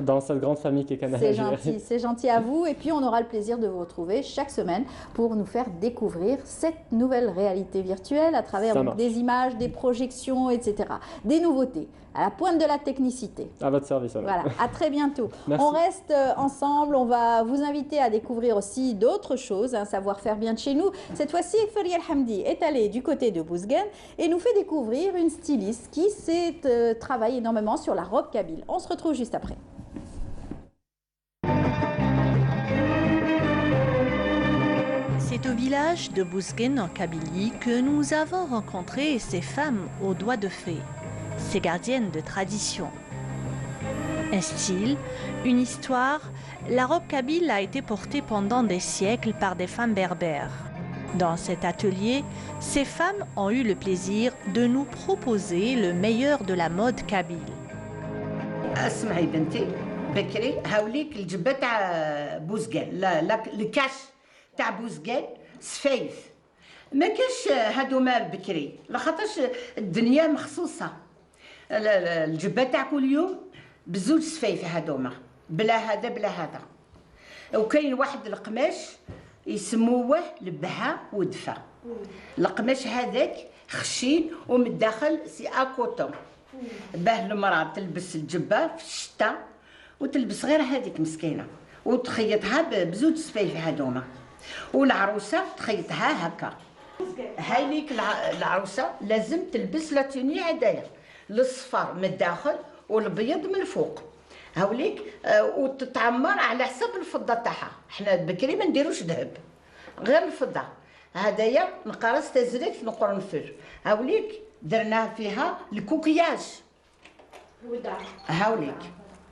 Speaker 6: dans cette grande famille qui est Canal Algérie.
Speaker 1: C'est gentil à vous et puis on aura le plaisir de vous retrouver chaque semaine pour nous faire découvrir cette nouvelle réalité virtuelle à travers des images, des projections, etc. Des nouveautés à la pointe de la technicité.
Speaker 6: À votre service.
Speaker 1: Voilà, à très bientôt.
Speaker 6: Merci.
Speaker 1: On reste ensemble, on va vous inviter à découvrir aussi d'autres choses, un savoir-faire bien de chez nous. Cette fois-ci, Faria Hamdi est allée du côté de Bouzguene et nous fait découvrir une styliste qui travaille énormément sur la robe kabyle. On se retrouve juste après.
Speaker 7: C'est au village de Bouzguene en Kabylie que nous avons rencontré ces femmes aux doigts de fée, ces gardiennes de tradition. Un style, une histoire, la robe kabyle a été portée pendant des siècles par des femmes berbères. Dans cet atelier, ces femmes ont eu le plaisir de nous proposer le meilleur de la mode kabyle.
Speaker 8: اسمعي بنتي بكري هاوليك الجبه تاع بوزقان لا الكاش تاع بوزقان سفايف ما كاش هادوما بكري لخاطرش الدنيا مخصوصه الجبه تاع كل يوم بزوج سفايف هادوما بلا هذا بلا هذا وكاين واحد القماش يسموه لبها ودفا القماش هذاك خشين ومن الداخل سي اكوطون باه المراه تلبس الجبه في الشتاء وتلبس غير هذيك مسكينه وتخيطها بزوج سفايف هذوما والعروسه تخيطها هكا. هاي ليك العروسه لازم تلبس لاتوني هدايا الصفر من الداخل والابيض من الفوق هاوليك وتتعمر على حسب الفضه تاعها. حنا بكري ما نديروش ذهب غير الفضه هدايا نقرص تزريت نقرنفل هاوليك درنا فيها الكوكياج هاوليك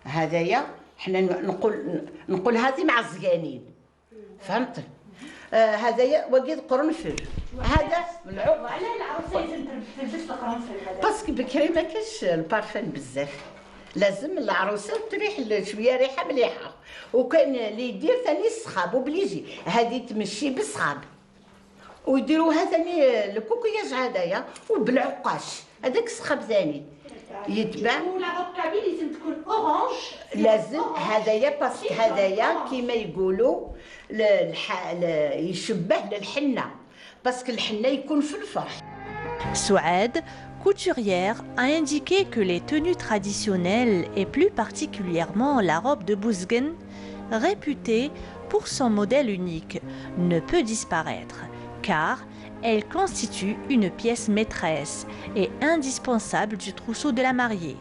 Speaker 8: هذايا حنا نقول هذه مع الزقانين فهمت هذايا وقيد قرنفل هذا ملعوب على العروسه لازم تلبس القرنفل باسكو بكري ما كاش البارفان بزاف لازم العروسه تريح شويه ريحه مليحه وكان اللي يدير ثاني الصخاب وبليجي هذه تمشي بالصخاب ويديروها ثاني الكوكياج هذايا وبالعقاش هذاك الصخاب ثاني يتباع والعروق كابيل لازم تكون اورانج لازم هذايا باسكو هذايا كيما يقولوا يشبه للحنه باسكو الحنه يكون في الفرح.
Speaker 7: Souad, couturière, a indiqué que les tenues traditionnelles et plus particulièrement la robe de Bouzguene, réputée pour son modèle unique, ne peut disparaître car elle constitue une pièce maîtresse et indispensable du trousseau de la mariée.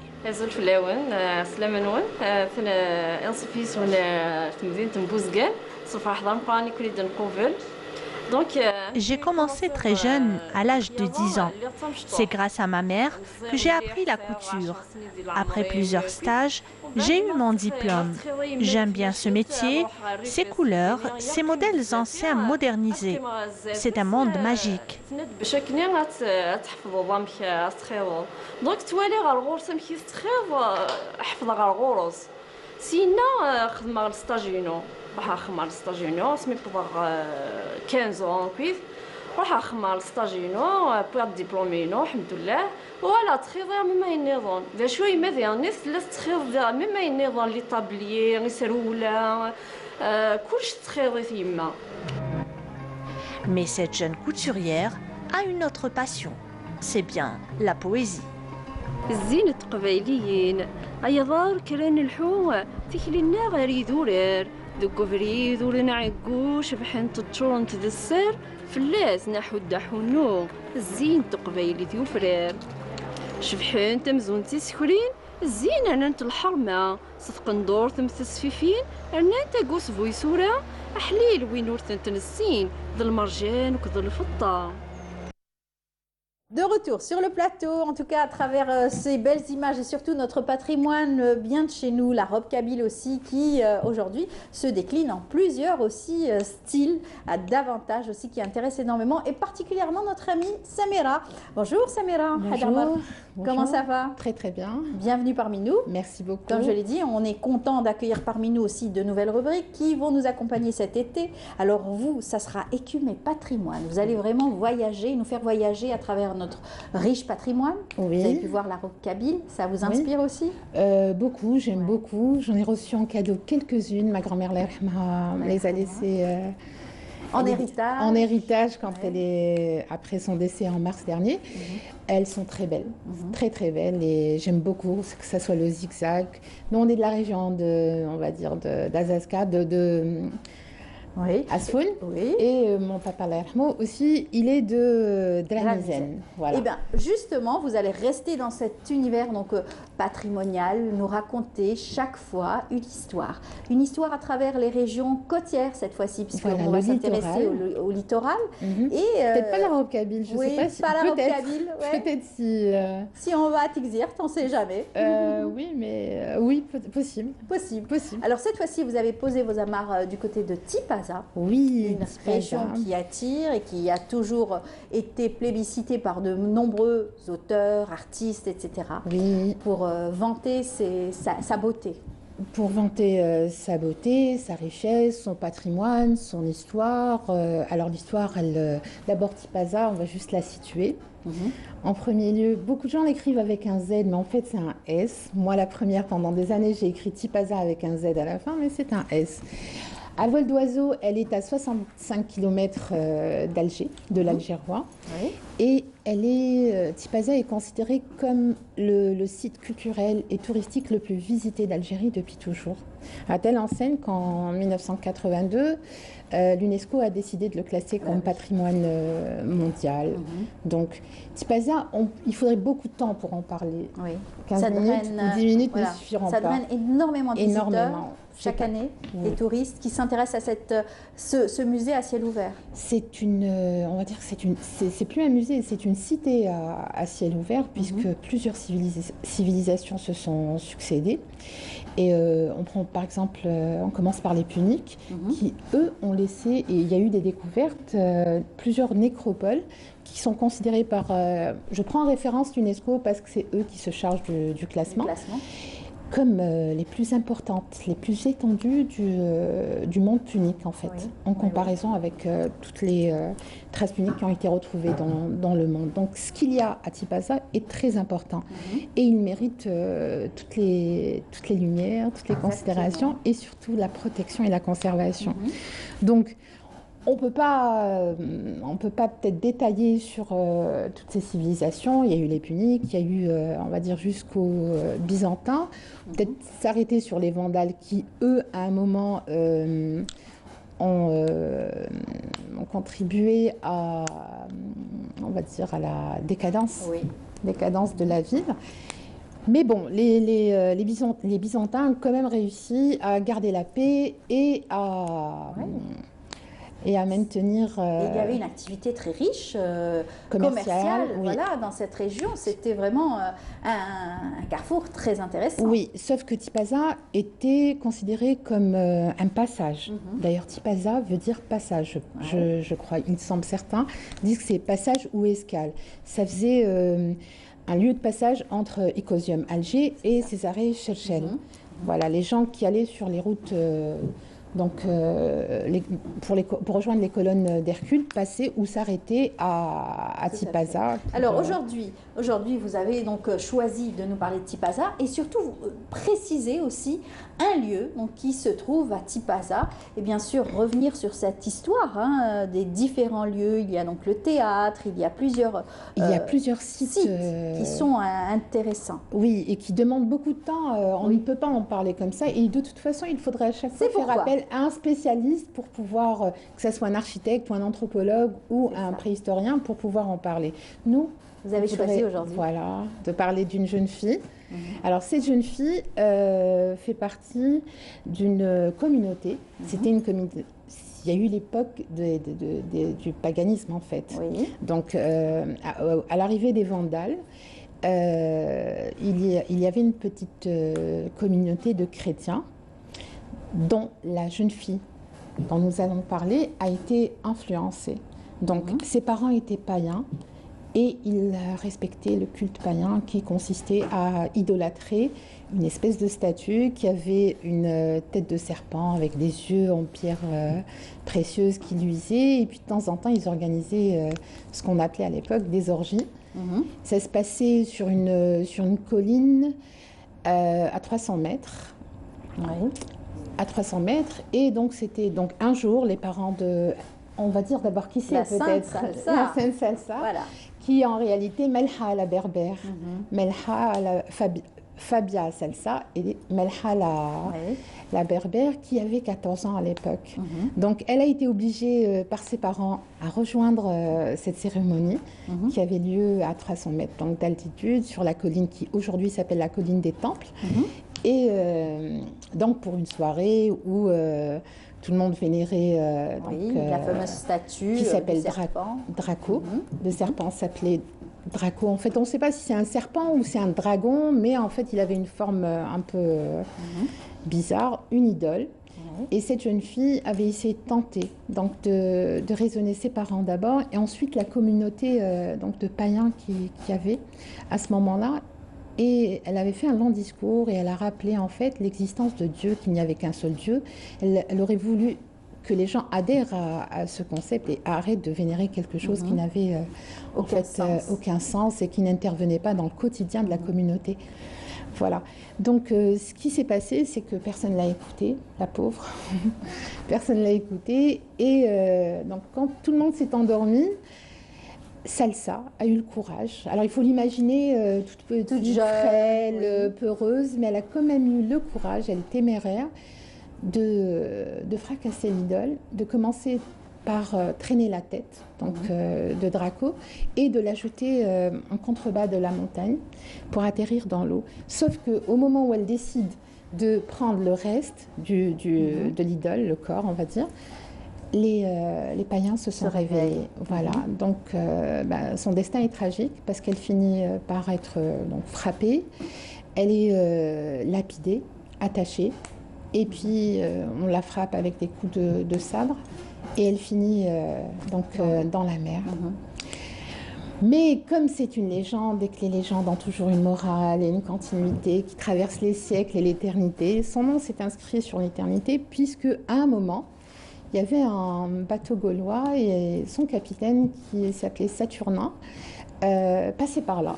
Speaker 7: J'ai commencé très jeune, à l'âge de 10 ans. C'est grâce à ma mère que j'ai appris la couture. Après plusieurs stages, j'ai eu mon diplôme. J'aime bien ce métier, ses couleurs, ses modèles anciens modernisés. C'est un monde magique.
Speaker 9: راح اخمر ستاجينو سمي بوغ 15 ans كويس راح اخمر ستاجينو بوغ ديبلومينو الحمد لله ولا تخيض مما ينظن ذا شوي ماذا الناس لا تخيض مما ينظن لي طابليي لي سروله كلش تخيضي فيما.
Speaker 7: Mais cette jeune couturière a une autre passion, c'est bien la poésie.
Speaker 9: الزينة قبايليين أيضار كران الحو تكلينا غير ذورير ذوكو فريد ولنا عقو شبحن تطشون تذسر فلاس نحو الدحونو الزين تقبايلي ثيوفرير شبحان تمزونتي سكرين زين انا نت الحرمه صفق ندور تمثل سفيفين انا انت قوس فويسورا احليل وين ورثن تنسين ذا المرجان وكذا الفضه.
Speaker 1: De retour sur le plateau, en tout cas à travers ces belles images et surtout notre patrimoine bien de chez nous, la robe kabyle aussi qui aujourd'hui se décline en plusieurs aussi styles, à davantage aussi qui intéresse énormément et particulièrement notre amie Samira. Bonjour Samira.
Speaker 10: Bonjour.
Speaker 1: Comment ça va?
Speaker 10: Très très bien.
Speaker 1: Bienvenue parmi nous.
Speaker 10: Merci beaucoup.
Speaker 1: Comme je l'ai dit, on est content d'accueillir parmi nous aussi de nouvelles rubriques qui vont nous accompagner cet été. Alors vous, ça sera Écume et patrimoine. Vous allez vraiment voyager, nous faire voyager à travers notre riche patrimoine.
Speaker 10: Oui.
Speaker 1: Vous avez pu voir la robe kabyle, ça vous inspire aussi?
Speaker 10: Beaucoup, j'aime beaucoup. J'en ai reçu en cadeau quelques-unes. Ma grand-mère les a laissées
Speaker 1: en héritage.
Speaker 10: En héritage quand elle est après son décès en mars dernier. Elles sont très belles, très très belles et j'aime beaucoup que ça soit le zigzag. Nous on est de la région de, on va dire d'Azaska,
Speaker 1: oui.
Speaker 10: Asfoun.
Speaker 1: Oui.
Speaker 10: Et mon papa Lermo aussi, il est de la Misaine. Voilà.
Speaker 1: Et bien justement, vous allez rester dans cet univers donc patrimonial, nous raconter chaque fois une histoire à travers les régions côtières cette fois-ci, puisqu'on va s'intéresser au littoral.
Speaker 10: Peut-être pas la robe kabyle, je ne sais pas si.
Speaker 1: Pas la robe kabyle, ouais.
Speaker 10: Peut-être
Speaker 1: si on va à Tixirt, on ne sait jamais.
Speaker 10: Oui, mais oui, possible.
Speaker 1: Alors cette fois-ci, vous avez posé vos amarres du côté de Tipaza.
Speaker 10: Oui,
Speaker 1: une région qui attire et qui a toujours été plébiscitée par de nombreux auteurs, artistes, etc.
Speaker 10: Oui.
Speaker 1: Pour vanter sa beauté.
Speaker 10: Pour vanter sa beauté, sa richesse, son patrimoine, son histoire. Alors l'histoire, d'abord Tipaza, on va juste la situer. En premier lieu, beaucoup de gens l'écrivent avec un Z, mais en fait c'est un S. Moi la première, pendant des années, j'ai écrit Tipaza avec un Z à la fin, mais c'est un S. À vol d'oiseau, elle est à 65 km d'Alger, de l'Algérois.
Speaker 1: Oui.
Speaker 10: Et Tipaza est considérée comme le site culturel et touristique le plus visité d'Algérie depuis toujours. À telle enseigne qu'en 1982, l'UNESCO a décidé de le classer comme patrimoine mondial. Donc, Tipaza, il faudrait beaucoup de temps pour en parler.
Speaker 1: Oui.
Speaker 10: 15 minutes ou 10 minutes ne suffiront pas.
Speaker 1: Ça draine énormément de visiteurs chaque année, des touristes qui s'intéressent à ce musée à ciel ouvert.
Speaker 10: On va dire que c'est plus un musée, c'est une cité à ciel ouvert, puisque plusieurs civilisations se sont succédées. Et on prend par exemple, on commence par les Puniques, qui eux ont laissé, et il y a eu des découvertes, plusieurs nécropoles qui sont considérées par, je prends en référence l'UNESCO parce que c'est eux qui se chargent du classement. Comme les plus importantes, les plus étendues du monde punique en fait, en comparaison avec toutes les traces puniques qui ont été retrouvées dans le monde. Donc ce qu'il y a à Tipaza est très important et il mérite toutes les lumières, toutes les considérations et surtout la protection et la conservation. Donc on ne peut pas peut-être détailler sur toutes ces civilisations. Il y a eu les Puniques, il y a eu, on va dire, jusqu'aux Byzantins. Peut-être s'arrêter sur les Vandales qui, eux, à un moment, ont contribué à, on va dire, à la décadence de la ville. Mais bon, les Byzantins ont quand même réussi à garder la paix et à maintenir...
Speaker 1: il y avait une activité très riche, commerciale voilà, dans cette région. C'était vraiment un carrefour très intéressant.
Speaker 10: Oui, sauf que Tipaza était considéré comme un passage. D'ailleurs, Tipaza veut dire passage, je crois. Il me semble certains disent que c'est passage ou escale. Ça faisait un lieu de passage entre Icosium, Alger, et Césarée, Churchill. Voilà, les gens qui allaient sur les routes... Donc, pour rejoindre les colonnes d'Hercule, passer ou s'arrêter à Tipaza.
Speaker 1: Alors aujourd'hui, vous avez donc choisi de nous parler de Tipaza et surtout préciser aussi un lieu donc, qui se trouve à Tipaza et bien sûr revenir sur cette histoire des différents lieux. Il y a donc le théâtre, il y a plusieurs sites qui sont intéressants.
Speaker 10: Oui, et qui demandent beaucoup de temps. On ne peut pas en parler comme ça et de toute façon, il faudrait à chaque fois faire appel à un spécialiste pour pouvoir, que ce soit un architecte ou un anthropologue ou un préhistorien pour pouvoir en parler. Nous,
Speaker 1: Vous avez choisi aujourd'hui.
Speaker 10: Voilà, de parler d'une jeune fille. Alors, cette jeune fille fait partie d'une communauté. C'était une communauté. Il y a eu l'époque du paganisme, en fait.
Speaker 1: Oui.
Speaker 10: Donc, à l'arrivée des Vandales, il y avait une petite communauté de chrétiens dont la jeune fille dont nous allons parler a été influencée. Donc, ses parents étaient païens et ils respectaient le culte païen qui consistait à idolâtrer une espèce de statue qui avait une tête de serpent avec des yeux en pierre précieuse qui luisaient. Et puis, de temps en temps, ils organisaient ce qu'on appelait à l'époque des orgies. Ça se passait sur une colline à 300 mètres.
Speaker 1: Oui.
Speaker 10: À 300 mètres. Et donc, c'était donc un jour, les parents de... On va dire d'abord qui c'est peut-être. La Sainte Salsa.
Speaker 1: Voilà.
Speaker 10: Qui est en réalité Melha la berbère. Melha la Fabia Salsa et Melha la berbère qui avait 14 ans à l'époque. Donc, elle a été obligée par ses parents à rejoindre cette cérémonie qui avait lieu à 300 mètres donc, d'altitude sur la colline qui aujourd'hui s'appelle la colline des Temples. Et donc pour une soirée où tout le monde vénérait
Speaker 1: la fameuse statue
Speaker 10: qui s'appelle
Speaker 1: Draco.
Speaker 10: Le serpent s'appelait Draco. En fait, on ne sait pas si c'est un serpent ou c'est un dragon, mais en fait, il avait une forme un peu bizarre, une idole. Et cette jeune fille avait essayé de tenter donc de raisonner ses parents d'abord et ensuite la communauté donc de païens qu'il y avait à ce moment-là. Et elle avait fait un long discours et elle a rappelé en fait l'existence de Dieu, qu'il n'y avait qu'un seul Dieu. Elle aurait voulu que les gens adhèrent à ce concept et arrêtent de vénérer quelque chose qui n'avait aucun sens et qui n'intervenait pas dans le quotidien de la communauté. Voilà. Donc, ce qui s'est passé, c'est que personne ne l'a écoutée, la pauvre. Personne ne l'a écoutée. Et donc, quand tout le monde s'est endormi, Salsa a eu le courage. Alors, il faut l'imaginer toute petite, frêle, peureuse, mais elle a quand même eu le courage, elle est téméraire, de fracasser l'idole, de commencer par traîner la tête donc, de Draco et de la jeter en contrebas de la montagne pour atterrir dans l'eau. Sauf qu'au moment où elle décide de prendre le reste de l'idole, le corps, on va dire, les païens se sont réveillés. Voilà. Donc, son destin est tragique parce qu'elle finit par être donc, frappée. Elle est lapidée, attachée. Et puis, on la frappe avec des coups de sabre. Et elle finit dans la mer. Mais comme c'est une légende et que les légendes ont toujours une morale et une continuité qui traverse les siècles et l'éternité, son nom s'est inscrit sur l'éternité puisque à un moment, il y avait un bateau gaulois et son capitaine qui s'appelait Saturnin passait par là.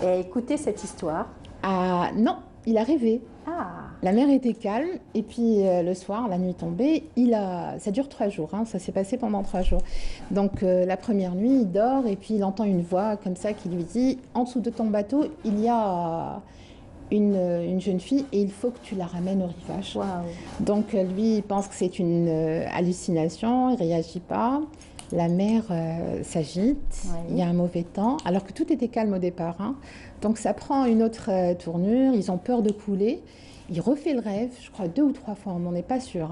Speaker 1: Et écoutez cette histoire.
Speaker 10: Ah non, il a rêvé. La mer était calme et puis le soir, la nuit tombée, ça dure 3 jours, ça s'est passé pendant 3 jours. Donc la première nuit, il dort et puis il entend une voix comme ça qui lui dit « En dessous de ton bateau, il y a une jeune fille et il faut que tu la ramènes au rivage.
Speaker 1: Wow. »
Speaker 10: Donc lui, il pense que c'est une hallucination, il ne réagit pas. La mer s'agite, il y a un mauvais temps, alors que tout était calme au départ. Donc ça prend une autre tournure, ils ont peur de couler. Il refait le rêve, je crois 2 ou 3 fois, on n'en est pas sûr.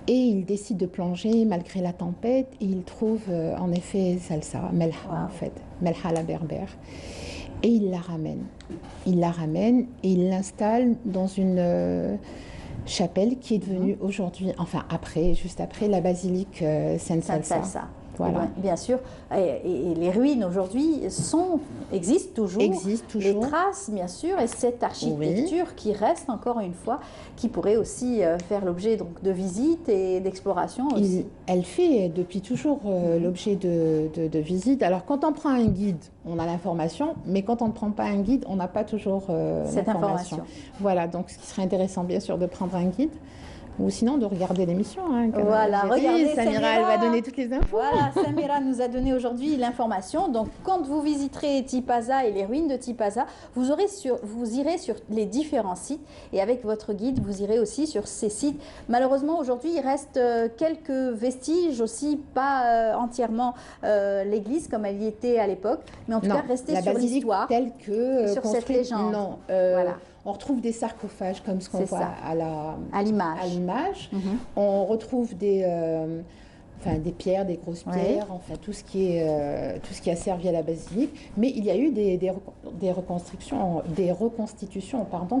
Speaker 10: Et il décide de plonger malgré la tempête et il trouve en effet Salsa, Melha en fait, Melha la berbère. Et il la ramène. Il la ramène et il l'installe dans une chapelle qui est devenue aujourd'hui, enfin après, juste après, la basilique Sainte Salsa. Voilà.
Speaker 1: Bien sûr. Et les ruines aujourd'hui existent toujours. Les traces, bien sûr, et cette architecture qui reste encore une fois, qui pourrait aussi faire l'objet donc de visites et d'exploration aussi.
Speaker 10: Elle fait depuis toujours l'objet de visites. Alors quand on prend un guide, on a l'information, mais quand on ne prend pas un guide, on n'a pas toujours
Speaker 1: cette information.
Speaker 10: Voilà, donc ce qui serait intéressant bien sûr de prendre un guide Ou sinon de regarder l'émission. Hein,
Speaker 1: voilà, regardez
Speaker 10: Samira, elle va donner toutes les infos.
Speaker 1: Voilà, Samira nous a donné aujourd'hui l'information. Donc, quand vous visiterez Tipaza et les ruines de Tipaza, vous irez sur les différents sites et avec votre guide, vous irez aussi sur ces sites. Malheureusement, aujourd'hui, il reste quelques vestiges aussi, pas entièrement l'église comme elle y était à l'époque, mais en tout cas, restez sur l'histoire,
Speaker 10: telle que
Speaker 1: sur cette légende.
Speaker 10: Non,
Speaker 1: voilà.
Speaker 10: On retrouve des sarcophages comme ce qu'on voit à l'image. On retrouve des pierres, des grosses pierres, enfin tout ce qui a servi à la basilique. Mais il y a eu des reconstitutions,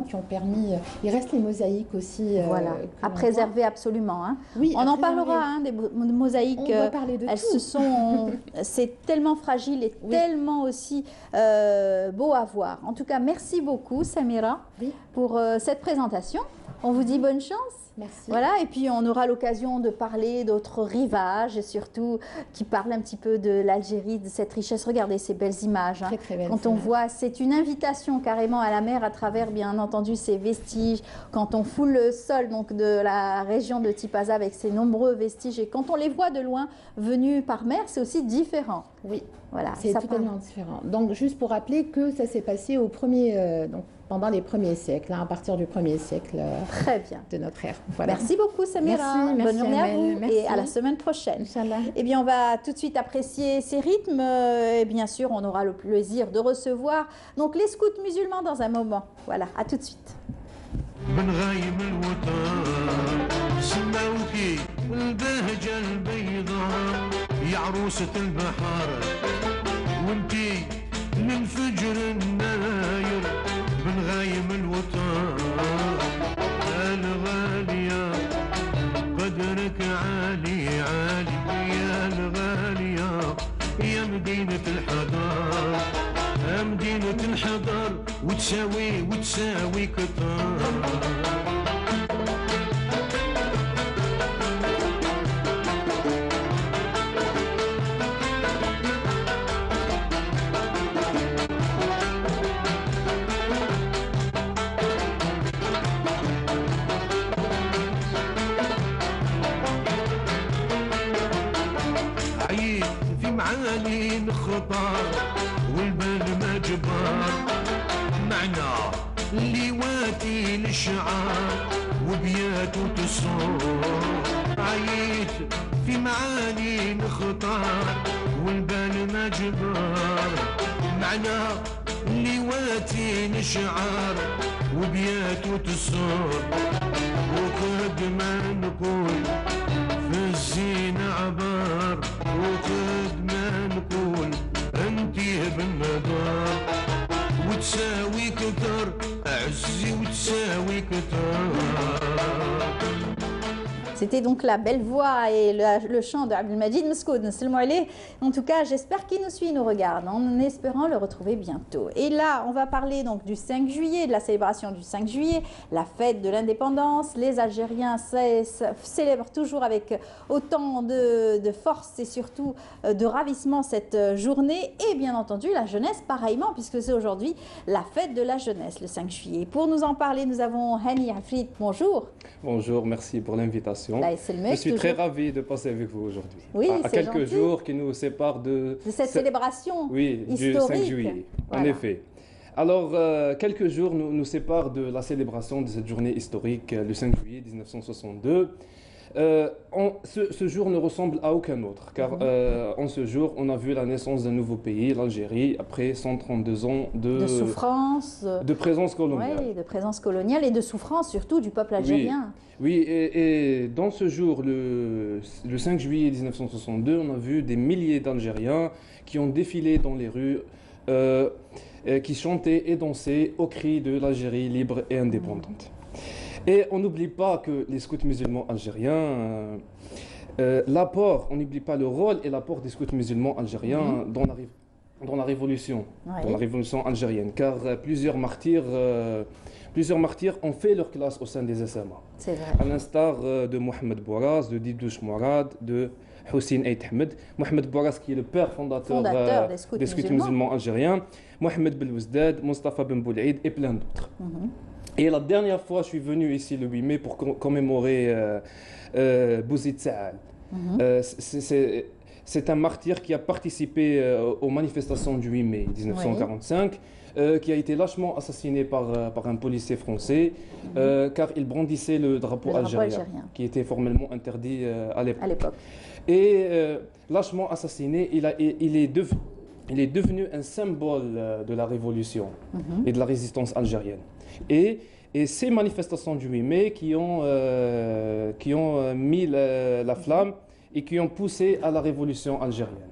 Speaker 10: qui ont permis. Il reste les mosaïques aussi.
Speaker 1: À préserver absolument. Hein.
Speaker 10: Oui,
Speaker 1: on en parlera des mosaïques.
Speaker 10: On va parler de tout.
Speaker 1: C'est tellement fragile et tellement aussi beau à voir. En tout cas, merci beaucoup Samira pour cette présentation. On vous dit bonne chance.
Speaker 10: Merci.
Speaker 1: Voilà, et puis on aura l'occasion de parler d'autres rivages et surtout qui parlent un petit peu de l'Algérie, de cette richesse. Regardez ces belles images. Hein.
Speaker 10: Très, très belles
Speaker 1: quand on voit, c'est une invitation carrément à la mer à travers, bien entendu, ces vestiges. Quand on foule le sol donc, de la région de Tipaza avec ces nombreux vestiges et quand on les voit de loin venus par mer, c'est aussi différent.
Speaker 10: Oui,
Speaker 1: voilà,
Speaker 10: c'est totalement différent. Donc juste pour rappeler que ça s'est passé pendant les premiers siècles, à partir du 1er siècle
Speaker 1: Très bien.
Speaker 10: de notre ère. Voilà.
Speaker 1: Merci beaucoup Samira.
Speaker 10: Merci,
Speaker 1: bonne journée à vous
Speaker 10: merci.
Speaker 1: Et à la semaine prochaine.
Speaker 10: Inch'Allah.
Speaker 1: Eh bien, on va tout de suite apprécier ces rythmes et bien sûr, on aura le plaisir de recevoir donc les scouts musulmans dans un moment. Voilà, à tout de suite.
Speaker 11: من فجر الناير بنغايم الوطن الغالية قدرك عالي عالي يا الغالية يا مدينة الحضار يا مدينة الحضار وتساوي كتار معالي الخطار والبال ما جبار معنا اللواتي للشعار وبيات وتصور عييت في معالي الخطار والبال ما جبار معنا اللواتي للشعار وبيات وتصور وقد ما نقول في الزينة عبار وقد ما نقول انتي بالنظر وتساوي كتر اعزي وتساوي كتر.
Speaker 1: C'était donc la belle voix et le chant de Abdelmajid Mskoud. En tout cas, j'espère qu'il nous suit, nous regarde, en espérant le retrouver bientôt. Et là, on va parler donc du 5 juillet, de la célébration du 5 juillet, la fête de l'indépendance. Les Algériens célèbrent toujours avec autant de force et surtout de ravissement cette journée. Et bien entendu, la jeunesse pareillement, puisque c'est aujourd'hui la fête de la jeunesse, le 5 juillet. Pour nous en parler, nous avons Hani Afrit. Bonjour.
Speaker 12: Bonjour, merci pour l'invitation. Je suis très ravi de passer avec vous aujourd'hui.
Speaker 1: Oui,
Speaker 12: à quelques jours qui nous séparent de
Speaker 1: cette célébration
Speaker 12: historique. Du 5 juillet, voilà. En effet. Alors, quelques jours nous séparent de la célébration de cette journée historique, le 5 juillet 1962. Ce jour ne ressemble à aucun autre, car en ce jour, on a vu la naissance d'un nouveau pays, l'Algérie, après 132 ans de
Speaker 1: souffrance,
Speaker 12: de présence coloniale.
Speaker 1: Oui, de présence coloniale et de souffrance surtout du peuple algérien.
Speaker 12: Oui, et dans ce jour, le 5 juillet 1962, on a vu des milliers d'Algériens qui ont défilé dans les rues, qui chantaient et dansaient au cri de l'Algérie libre et indépendante. Et on n'oublie pas que les scouts musulmans algériens, on n'oublie pas le rôle et l'apport des scouts musulmans algériens dans la révolution, algérienne, car plusieurs martyrs ont fait leur classe au sein des SMA.
Speaker 1: C'est vrai.
Speaker 12: À l'instar de Mohamed Bouaraz, de Didouche Mourad, de Hussein Ait Ahmed. Mohamed Bouaraz qui est le père fondateur des scouts musulmans algériens, Mohamed Belouzdad, Mustafa Ben Boulaïd et plein d'autres. Et la dernière fois, je suis venu ici le 8 mai pour commémorer Bouzid Saal. C'est un martyr qui a participé aux manifestations du 8 mai 1945, qui a été lâchement assassiné par un policier français, car il brandissait le drapeau algérien, qui était formellement interdit à l'époque. Et lâchement assassiné, il est devenu un symbole de la révolution et de la résistance algérienne. Et ces manifestations du 8 mai qui ont mis la flamme et qui ont poussé à la révolution algérienne,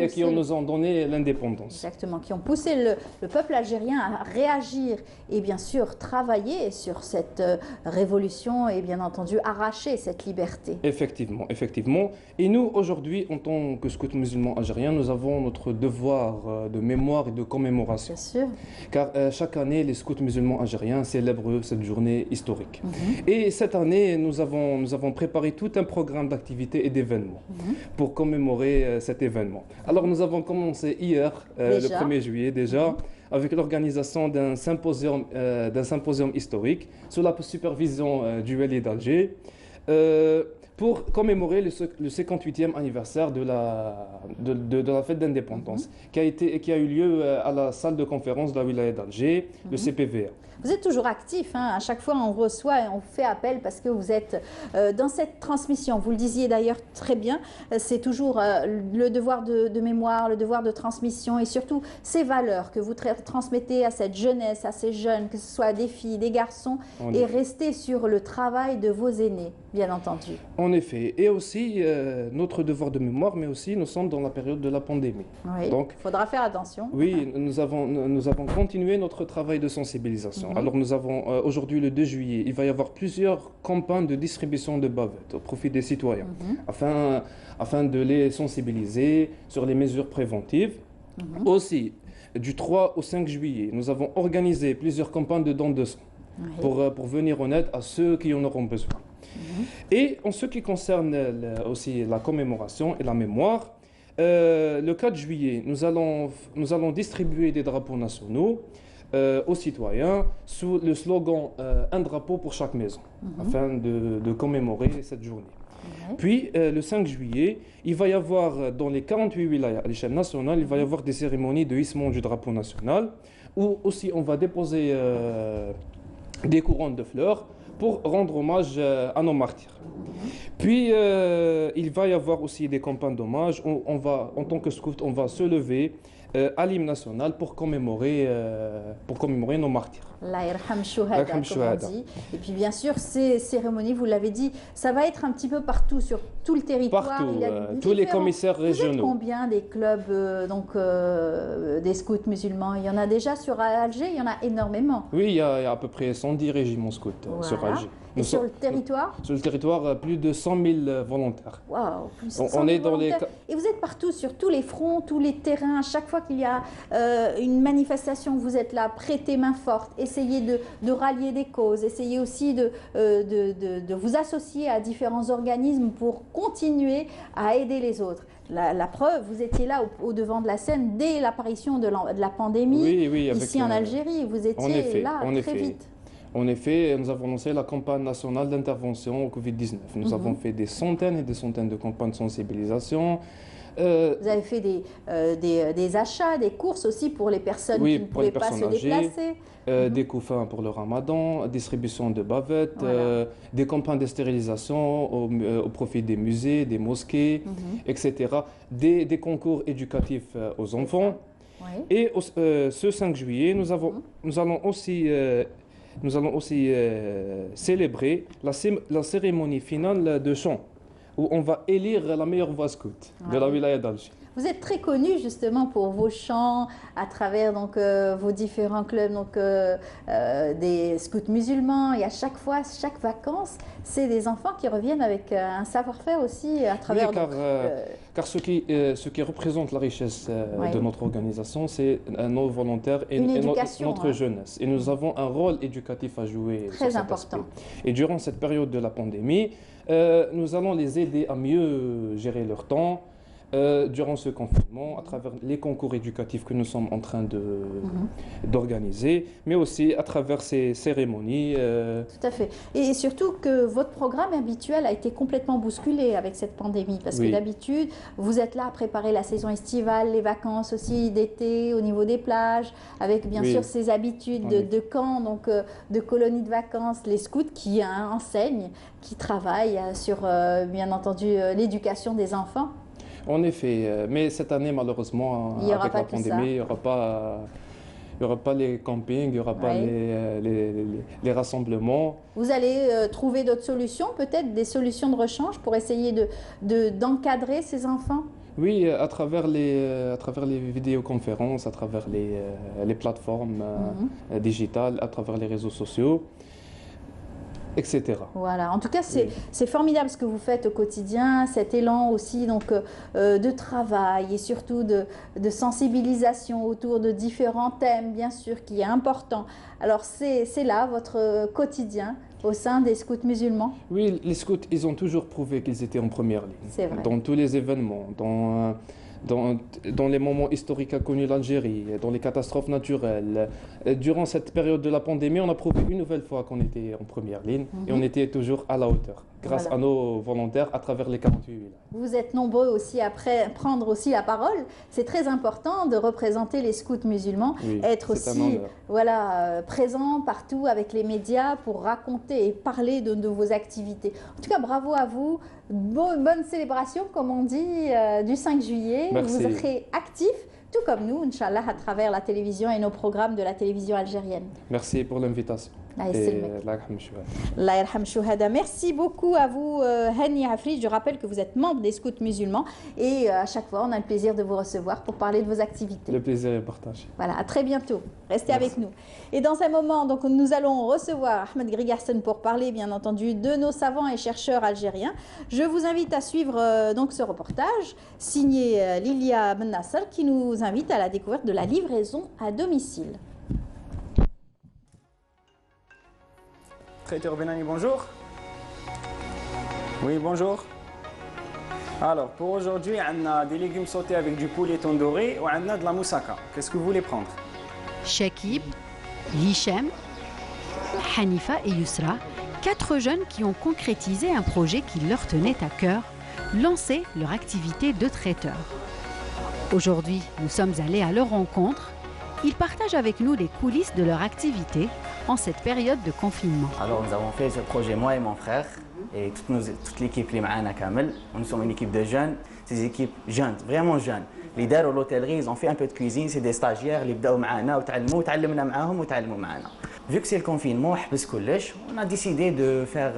Speaker 12: qui nous ont donné l'indépendance.
Speaker 1: Exactement, qui ont poussé le peuple algérien à réagir et bien sûr travailler sur cette révolution et bien entendu arracher cette liberté.
Speaker 12: Effectivement, effectivement. Et nous, aujourd'hui, en tant que scouts musulmans algériens, nous avons notre devoir de mémoire et de commémoration.
Speaker 1: Bien sûr.
Speaker 12: Car chaque année, les scouts musulmans algériens célèbrent cette journée historique. Et cette année, nous avons préparé tout un programme d'activités d'événements pour commémorer cet événement. Alors nous avons commencé hier, le 1er juillet déjà, avec l'organisation d'un symposium historique sous la supervision du Wali d'Alger pour commémorer le 58e anniversaire de la fête d'indépendance qui a eu lieu à la salle de conférence de la Wilaya d'Alger, le CPVA.
Speaker 1: Vous êtes toujours actif, hein. À chaque fois on reçoit et on fait appel parce que vous êtes dans cette transmission. Vous le disiez d'ailleurs très bien, c'est toujours le devoir de mémoire, le devoir de transmission et surtout ces valeurs que vous transmettez à cette jeunesse, à ces jeunes, que ce soit des filles, des garçons, et rester sur le travail de vos aînés, bien entendu.
Speaker 12: En effet, et aussi notre devoir de mémoire, mais aussi nous sommes dans la période de la pandémie.
Speaker 1: Oui, donc il faudra faire attention.
Speaker 12: Oui, nous avons continué notre travail de sensibilisation. Alors nous avons aujourd'hui le 2 juillet, il va y avoir plusieurs campagnes de distribution de bavettes au profit des citoyens afin de les sensibiliser sur les mesures préventives. Aussi, du 3 au 5 juillet, nous avons organisé plusieurs campagnes de dons de sang pour venir en aide à ceux qui en auront besoin. Et en ce qui concerne aussi la commémoration et la mémoire, le 4 juillet, nous allons distribuer des drapeaux nationaux aux citoyens sous le slogan « Un drapeau pour chaque maison » afin de commémorer cette journée. Puis, le 5 juillet, il va y avoir dans les 48 wilayas à l'échelle nationale, il va y avoir des cérémonies de hissement du drapeau national où aussi on va déposer des couronnes de fleurs pour rendre hommage à nos martyrs. Puis, il va y avoir aussi des campagnes d'hommage où en tant que scout, on va se lever à l'hymne national pour commémorer nos martyrs.
Speaker 1: Allah yarham shuhada, comme on dit. Et puis bien sûr, ces cérémonies, vous l'avez dit, ça va être un petit peu partout, sur tout le territoire.
Speaker 12: Partout, tous les commissaires régionaux.
Speaker 1: Vous êtes combien des clubs des scouts musulmans? Il y en a déjà sur Alger, il y en a énormément.
Speaker 12: Oui, il y a à peu près 110 régiments scouts sur Alger.
Speaker 1: Et sur le territoire?
Speaker 12: Sur le territoire, plus de 100 000 volontaires.
Speaker 1: Waouh, plus de 100 000 volontaires. Et vous êtes partout, sur tous les fronts, tous les terrains. À chaque fois qu'il y a une manifestation, vous êtes là, prêtez main forte. Essayez de rallier des causes. Essayez aussi de vous associer à différents organismes pour continuer à aider les autres. La preuve, vous étiez là au devant de la scène dès l'apparition de la pandémie ici en Algérie. Vous étiez là très vite.
Speaker 12: En effet, nous avons lancé la campagne nationale d'intervention au Covid-19. Nous avons fait des centaines et des centaines de campagnes de sensibilisation.
Speaker 1: Vous avez fait des achats, des courses aussi pour les personnes qui ne pouvaient pas se déplacer.
Speaker 12: Des couffins pour le ramadan, distribution de bavettes, des campagnes de stérilisation au profit des musées, des mosquées, etc. Des concours éducatifs aux enfants. Et ce 5 juillet, nous allons aussi célébrer la cérémonie finale de chant, où on va élire la meilleure voix scout de la wilaya d'Alger.
Speaker 1: Vous êtes très connu justement pour vos chants à travers vos différents clubs des scouts musulmans, et à chaque fois, chaque vacances, c'est des enfants qui reviennent avec un savoir-faire aussi à travers...
Speaker 12: Oui, car ce qui représente la richesse de notre organisation, c'est nos volontaires et notre jeunesse. Et nous avons un rôle éducatif à jouer.
Speaker 1: Très important.
Speaker 12: Et durant cette période de la pandémie, nous allons les aider à mieux gérer leur temps, durant ce confinement, à travers les concours éducatifs que nous sommes en train d'organiser, mais aussi à travers ces cérémonies.
Speaker 1: Tout à fait. Et surtout que votre programme habituel a été complètement bousculé avec cette pandémie, parce que d'habitude, vous êtes là à préparer la saison estivale, les vacances aussi d'été au niveau des plages, avec bien sûr ces habitudes de camps, donc de colonies de vacances, les scouts qui enseignent, qui travaillent sur, bien entendu, l'éducation des enfants.
Speaker 12: En effet, mais cette année, malheureusement, avec la pandémie, il n'y aura pas les campings, il n'y aura pas les rassemblements.
Speaker 1: Vous allez trouver d'autres solutions, peut-être des solutions de rechange pour essayer d'encadrer ces enfants?
Speaker 12: Oui, à travers les vidéoconférences, à travers les plateformes digitales, à travers les réseaux sociaux, etc.
Speaker 1: Voilà, en tout cas, c'est formidable ce que vous faites au quotidien, cet élan aussi donc, de travail et surtout de sensibilisation autour de différents thèmes, bien sûr, qui est important. Alors, c'est là votre quotidien au sein des scouts musulmans?
Speaker 12: Oui, les scouts, ils ont toujours prouvé qu'ils étaient en première ligne.
Speaker 1: C'est vrai.
Speaker 12: Dans tous les événements, dans les moments historiques qu'a connus l'Algérie, dans les catastrophes naturelles. Durant cette période de la pandémie, on a prouvé une nouvelle fois qu'on était en première ligne et on était toujours à la hauteur, grâce à nos volontaires à travers les 48 villages.
Speaker 1: Vous êtes nombreux aussi à prendre aussi la parole. C'est très important de représenter les scouts musulmans, être aussi présent partout avec les médias pour raconter et parler de vos activités. En tout cas, bravo à vous. Bonne célébration, comme on dit, du 5 juillet.
Speaker 12: Merci.
Speaker 1: Vous serez actifs, tout comme nous, Inch'Allah, à travers la télévision et nos programmes de la télévision algérienne.
Speaker 12: Merci pour l'invitation.
Speaker 1: Merci beaucoup à vous, Hani Afri. Je rappelle que vous êtes membre des scouts musulmans et à chaque fois, on a le plaisir de vous recevoir pour parler de vos activités.
Speaker 12: Le plaisir est partagé.
Speaker 1: Voilà, à très bientôt. Restez avec nous. Et dans un moment, donc, nous allons recevoir Ahmed Grigassen pour parler, bien entendu, de nos savants et chercheurs algériens. Je vous invite à suivre donc ce reportage signé Lilia Bennassar qui nous invite à la découverte de la livraison à domicile.
Speaker 13: Traiteur Benani, bonjour. Oui, bonjour. Alors, pour aujourd'hui, on a des légumes sautés avec du poulet tandoori et on a de la moussaka. Qu'est-ce que vous voulez prendre?
Speaker 14: Shakib, Hicham, Hanifa et Yusra, 4 jeunes qui ont concrétisé un projet qui leur tenait à cœur, lancer leur activité de traiteur. Aujourd'hui, nous sommes allés à leur rencontre. Ils partagent avec nous les coulisses de leur activité en cette période de confinement.
Speaker 15: Alors nous avons fait ce projet, moi et mon frère, et toute l'équipe qui est avec nous. Nous sommes une équipe de jeunes, des équipes jeunes, vraiment jeunes. Les dares l'hôtellerie, ils ont fait un peu de cuisine, c'est des stagiaires qui ont appris avec nous, Vu que c'est le confinement, on a décidé de faire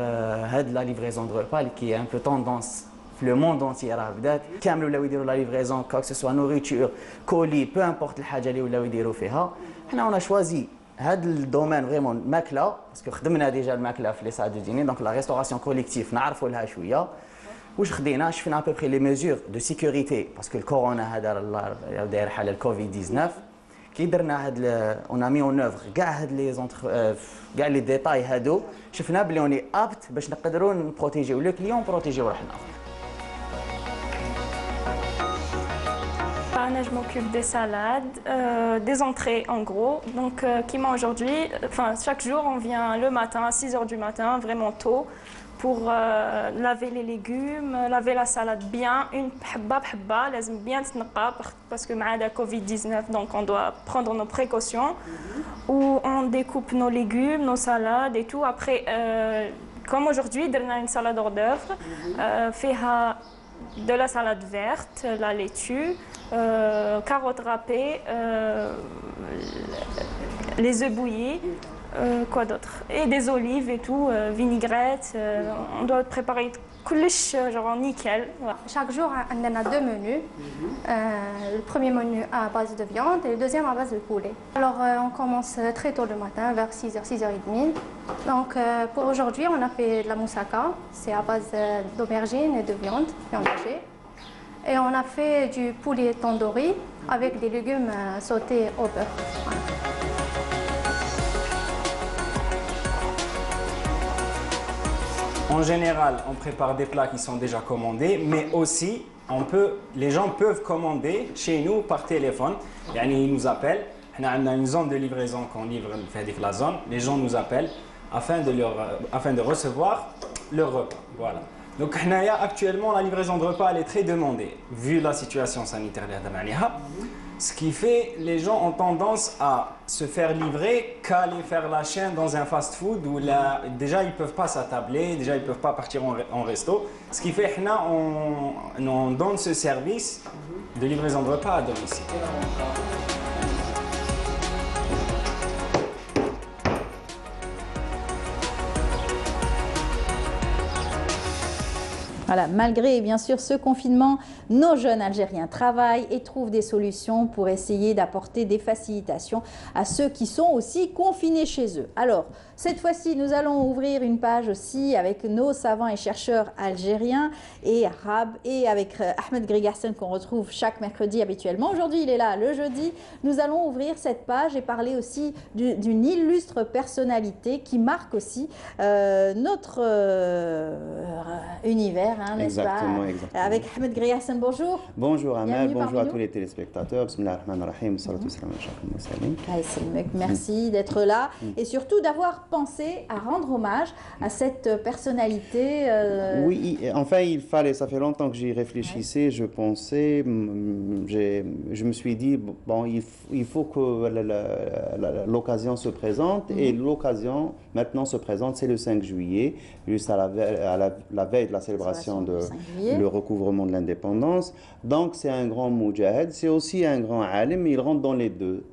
Speaker 15: la livraison de repas qui est un peu tendance. Le monde entier راه بدات كامل ولاو يديروا لا ليفريزون كو سوا نوريتور كولي بو امبورت الحاجه اللي ولاو يديروا فيها حنا اون شوازي هذا الدومين فريمون ماكله باسكو خدمنا ديجا الماكله في لي سال دو ديني دونك لا ريستوراسيون كوليكتيف نعرفوا لها شويه واش خدينا شفنا ا بوبري لي ميزور دو سيكوريتي باسكو الكورونا هذا الله داير حاله الكوفيد 19 كي درنا هاد اون امي اون اوفر كاع هاد لي كاع لي ديتاي هادو شفنا بلي اوني ابت باش نقدروا نبروتيجيو لو كليون نبروتيجيو روحنا.
Speaker 16: Je m'occupe des salades, des entrées en gros. Donc, qui m'a aujourd'hui, chaque jour, on vient le matin à 6 h du matin, vraiment tôt, pour laver les légumes, laver la salade bien, une habba, لازم bien تنقى parce que مع la Covid-19, donc on doit prendre nos précautions. Où on découpe nos légumes, nos salades et tout. Après, comme aujourd'hui, on a une salade hors d'œuvre, de la salade verte, la laitue, carottes râpées, les œufs bouillis, quoi d'autre? Et des olives et tout, vinaigrette. On doit préparer كلش genre nickel. Voilà.
Speaker 17: Chaque jour, on a 2 menus. Le premier menu à base de viande et le deuxième à base de poulet. Alors, on commence très tôt le matin, vers 6 h, 6 h 30. Donc, pour aujourd'hui, on a fait de la moussaka. C'est à base d'aubergine et de viande hachée. Et on a fait du poulet tandoori avec des légumes sautés au beurre. Voilà.
Speaker 13: En général, on prépare des plats qui sont déjà commandés, mais aussi les gens peuvent commander chez nous par téléphone. Ils nous appellent. On a une zone de livraison qu'on livre dans la zone. Les gens nous appellent afin de recevoir leur repas. Voilà. Donc actuellement, la livraison de repas elle est très demandée, vu la situation sanitaire. Ce qui fait les gens ont tendance à se faire livrer qu'à aller faire la chaîne dans un fast-food où déjà ils ne peuvent pas s'attabler, déjà ils ne peuvent pas partir en resto. Ce qui fait qu'on donne ce service de livraison de repas à domicile.
Speaker 1: Voilà, malgré bien sûr ce confinement, nos jeunes Algériens travaillent et trouvent des solutions pour essayer d'apporter des facilitations à ceux qui sont aussi confinés chez eux. Alors, cette fois-ci, nous allons ouvrir une page aussi avec nos savants et chercheurs algériens et arabes et avec Ahmed Grigassen qu'on retrouve chaque mercredi habituellement. Aujourd'hui, il est là le jeudi. Nous allons ouvrir cette page et parler aussi d'une illustre personnalité qui marque aussi notre univers.
Speaker 18: Exactement.
Speaker 1: Avec Ahmed Grigassen, bonjour.
Speaker 18: Bonjour Amel, bonjour à tous les téléspectateurs. Bismillahirrahmanirrahim,
Speaker 1: merci d'être là et surtout d'avoir pensé à rendre hommage à cette personnalité.
Speaker 18: Oui, enfin il fallait, ça fait longtemps que j'y réfléchissais, je pensais, je me suis dit, bon, il faut que l'occasion se présente et l'occasion maintenant se présente, c'est le 5 juillet, juste à la veille de la célébration de le recouvrement de l'indépendance. Donc c'est un grand moudjahid, c'est aussi un grand alim, il rentre dans les deux.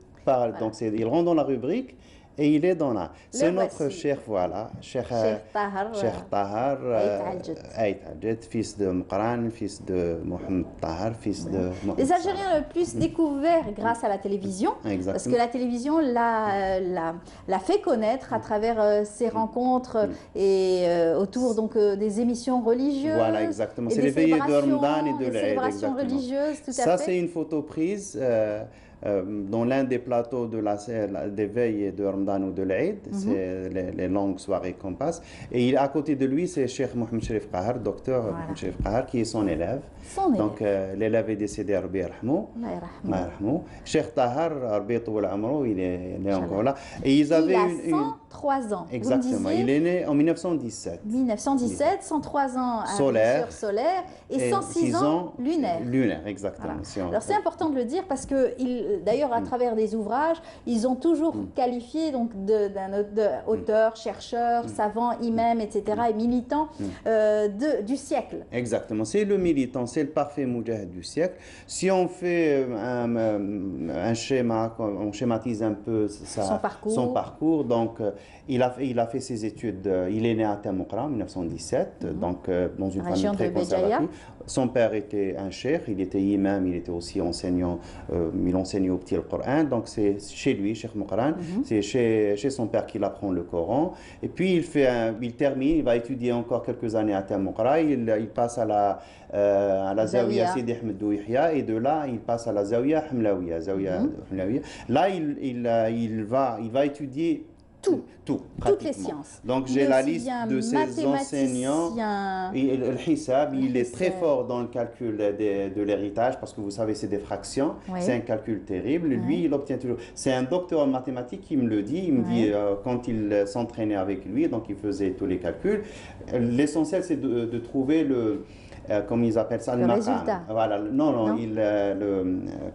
Speaker 18: Donc il rentre dans la rubrique et il est dans la... C'est notre cheikh, voilà, cheikh Tahar Ait Aljet, fils de Mqran, fils de Mohamed Tahar, fils de...
Speaker 1: Les Algériens le plus découvert grâce à la télévision, parce que la télévision l'a fait connaître à travers ses rencontres et autour donc, des émissions religieuses.
Speaker 18: Voilà, exactement. C'est les veillées de Ramadan et de l'Aïd.
Speaker 1: Célébrations religieuses, tout à fait.
Speaker 18: Ça, c'est une photo prise... dans l'un des plateaux des veilles de Ramadan ou de l'Aïd, c'est les longues soirées qu'on passe. Et à côté de lui, c'est Cheikh Mohamed Cherif Qahar, docteur Mohamed Cherif Qahar, qui est son élève. Donc l'élève est décédé, Rabbi yarhamou. Cheikh Tahar, Rabbi Toul Amro, il est encore là.
Speaker 1: Et ils avaient il a 103 ans.
Speaker 18: Exactement, il est né en 1917.
Speaker 1: 1917, 103 ans
Speaker 18: solaire
Speaker 1: et 106 ans lunaire.
Speaker 18: Lunaire, exactement.
Speaker 1: Voilà. Alors c'est important de le dire parce que d'ailleurs, à travers des ouvrages, ils ont toujours qualifié donc d'un auteur, chercheur, savant, imam, etc., et militant du siècle.
Speaker 18: Exactement, c'est le militant, c'est le parfait moudjahid du siècle. Si on fait un schéma, on schématise un peu son parcours, donc il a fait ses études, il est né à Tamoukra en 1917, donc dans une famille très conservative. Son père était un cheikh, il était imam, il était aussi enseignant, il enseignait au petit le Coran, donc c'est chez lui, Cheikh Moukran, c'est chez son père qu'il apprend le Coran. Et puis il termine, il va étudier encore quelques années à Tamoukra, il passe à la Zawiya Sidi Ahmed Douihia, et de là il passe à la Zawiya Hamlawiya. Là il va étudier
Speaker 1: toutes les sciences.
Speaker 18: Donc j'ai la liste de ses enseignants. Et le Hissab, il est très fort dans le calcul de l'héritage parce que vous savez, c'est des fractions. C'est un calcul terrible. Lui, il obtient toujours. C'est un docteur en mathématiques qui me le dit. Il me dit quand il s'entraînait avec lui, donc il faisait tous les calculs. L'essentiel, c'est de trouver comme ils appellent ça, le
Speaker 1: résultat.
Speaker 18: Voilà. Non.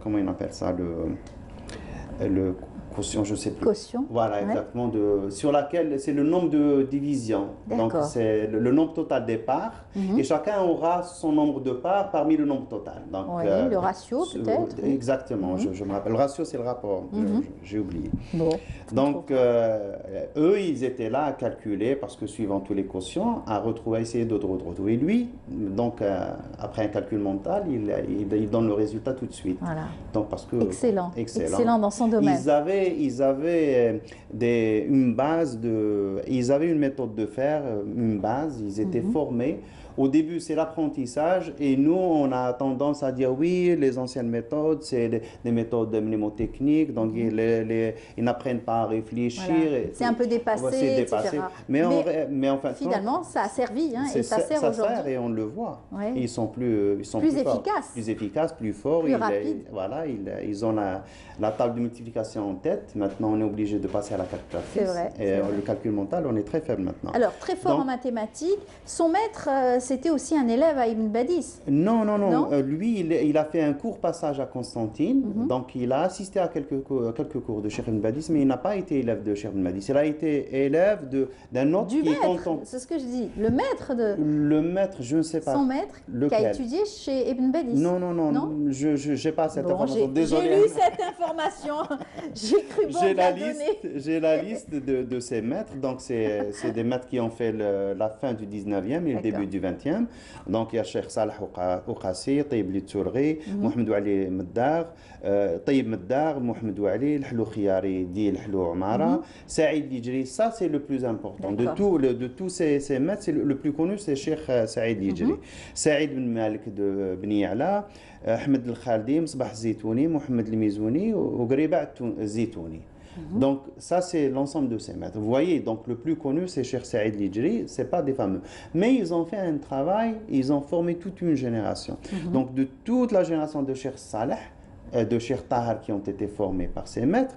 Speaker 18: Comment ils appellent ça, le quotient, je ne sais plus.
Speaker 1: Quotient.
Speaker 18: Voilà, exactement. Sur laquelle c'est le nombre de divisions. Donc c'est le nombre total des parts. Et chacun aura son nombre de parts parmi le nombre total. Donc,
Speaker 1: le ratio peut-être.
Speaker 18: Exactement, je me rappelle. Le ratio, c'est le rapport. J'ai oublié. Donc eux, ils étaient là à calculer parce que suivant tous les quotients, à essayer de retrouver lui. Donc après un calcul mental, il donne le résultat tout de suite.
Speaker 1: Voilà.
Speaker 18: Donc parce que
Speaker 1: excellent dans son domaine.
Speaker 18: Ils avaient une base ils avaient une méthode de faire, une base, ils étaient formés. Au début, c'est l'apprentissage et nous, on a tendance à dire oui, les anciennes méthodes, c'est des méthodes mnémotechniques, donc ils n'apprennent pas à réfléchir.
Speaker 1: Voilà. C'est un peu dépassé, etc.
Speaker 18: Mais en fait,
Speaker 1: finalement, ça a servi et ça sert aujourd'hui.
Speaker 18: Ça sert et on le voit.
Speaker 1: Ouais.
Speaker 18: Ils sont plus
Speaker 1: efficaces.
Speaker 18: Plus efficaces, plus forts.
Speaker 1: Plus rapides.
Speaker 18: Voilà, ils ont la table de multiplication en tête. Maintenant, on est obligé de passer à la calculatrice.
Speaker 1: C'est vrai.
Speaker 18: Et le calcul mental, on est très faible maintenant.
Speaker 1: Alors, très fort en mathématiques. Son maître, c'était aussi un élève à Ibn Badis.
Speaker 18: Non. Lui, il a fait un court passage à Constantine. Donc, il a assisté à quelques cours de Cheikh Ibn Badis, mais il n'a pas été élève de Cheikh Ibn Badis. Il a été élève d'un autre
Speaker 1: qui est content. C'est ce que je dis. Le maître de...
Speaker 18: Le maître, je ne sais pas.
Speaker 1: Son maître qui a étudié chez Ibn Badis.
Speaker 18: Non. Je n'ai pas cette information. Désolé.
Speaker 1: J'ai lu cette information. J'ai cru bon la donner.
Speaker 18: J'ai la liste de ces maîtres. Donc, c'est des maîtres qui ont fait la fin du 19e et le début du 20e. Donc, il y a Cheikh Salah Ouqassi, Tayyib Litsourghi, Mohamed Ali Meddar, Tayyib Meddar, Mohamed Ali, Lhlou Khiyari, Di Lhlou Omara, Saïd Lidjri. Ça, c'est le plus important. De tous ces maîtres, le plus connu, c'est Cheikh Saïd Lidjri. Saïd Ben Malik de Ben Ya'la, Ahmed El-Khaldi, Msbah Zitouni, Mohamed El-Mizouni, Ogriba Zitouni. Donc, ça, c'est l'ensemble de ces maîtres. Vous voyez, donc le plus connu, c'est Cheikh Saïd Lidjri, ce n'est pas des fameux. Mais ils ont fait un travail, ils ont formé toute une génération. Donc, de toute la génération de Cheikh Saleh, de Cheikh Tahar qui ont été formés par ces maîtres,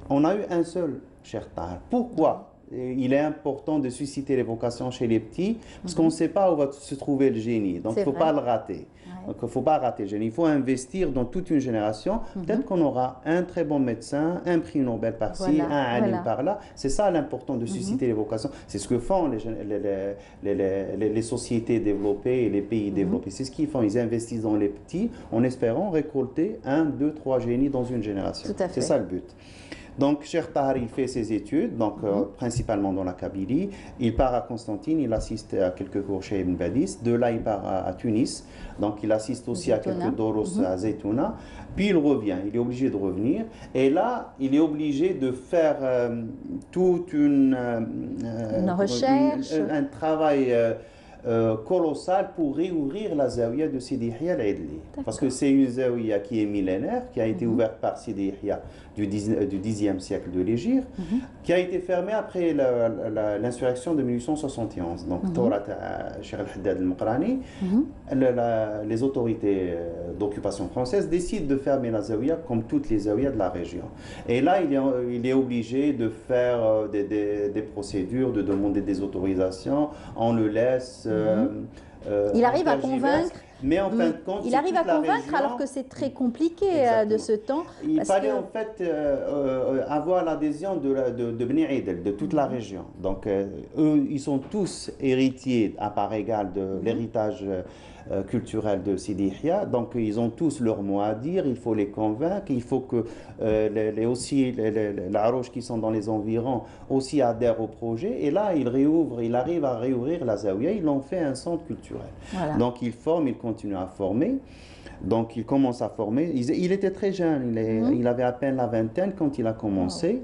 Speaker 18: on a eu un seul Cheikh Tahar. Pourquoi ? Il est important de susciter les vocations chez les petits, parce qu'on ne sait pas où va se trouver le génie. Donc, il ne faut pas le rater. Donc, il ne faut pas rater le génie. Il faut investir dans toute une génération. Peut-être qu'on aura un très bon médecin, un prix Nobel par-ci, un alim par-là. C'est ça l'important de susciter les vocations. C'est ce que font les sociétés développées et les pays développés. C'est ce qu'ils font. Ils investissent dans les petits en espérant récolter 1, 2, 3 génies dans une génération. C'est ça le but. Donc, Cheikh Tahar, il fait ses études, donc, principalement dans la Kabylie. Il part à Constantine, il assiste à quelques cours chez Ibn Badis. De là, il part à Tunis. Donc, il assiste aussi à quelques doros à Zaytouna. Puis, il revient. Il est obligé de revenir. Et là, il est obligé de faire toute une
Speaker 1: recherche.
Speaker 18: Un travail colossal pour réouvrir la Zawiya de Sidi Yahya al-Idli. Parce que c'est une Zawiya qui est millénaire, qui a été ouverte par Sidi Yahya du 10e siècle de l'Hégire, qui a été fermée après l'insurrection de 1871. Donc, Taurat Cheikh al-Haddad al-Muqrani, les autorités d'occupation française décident de fermer la Zawiya comme toutes les Zawiyas de la région. Et là, il est obligé de faire des procédures, de demander des autorisations. On le laisse.
Speaker 1: Il arrive à convaincre.
Speaker 18: Mais en fin de compte,
Speaker 1: il arrive à convaincre alors que c'est très compliqué de ce temps.
Speaker 18: Il fallait en fait avoir l'adhésion de Bni Idel, de toute la région. Donc eux, ils sont tous héritiers à part égale de l'héritage culturel de Sidi Yahya. Donc ils ont tous leur mot à dire, il faut les convaincre, il faut que les Arouches qui sont dans les environs aussi adhèrent au projet. Et là, il arrive à réouvrir la Zawiya, ils l'ont fait un centre culturel. Voilà. Donc il forme, il continue à former. Donc il commence à former. Il était très jeune, il avait à peine la vingtaine quand il a commencé.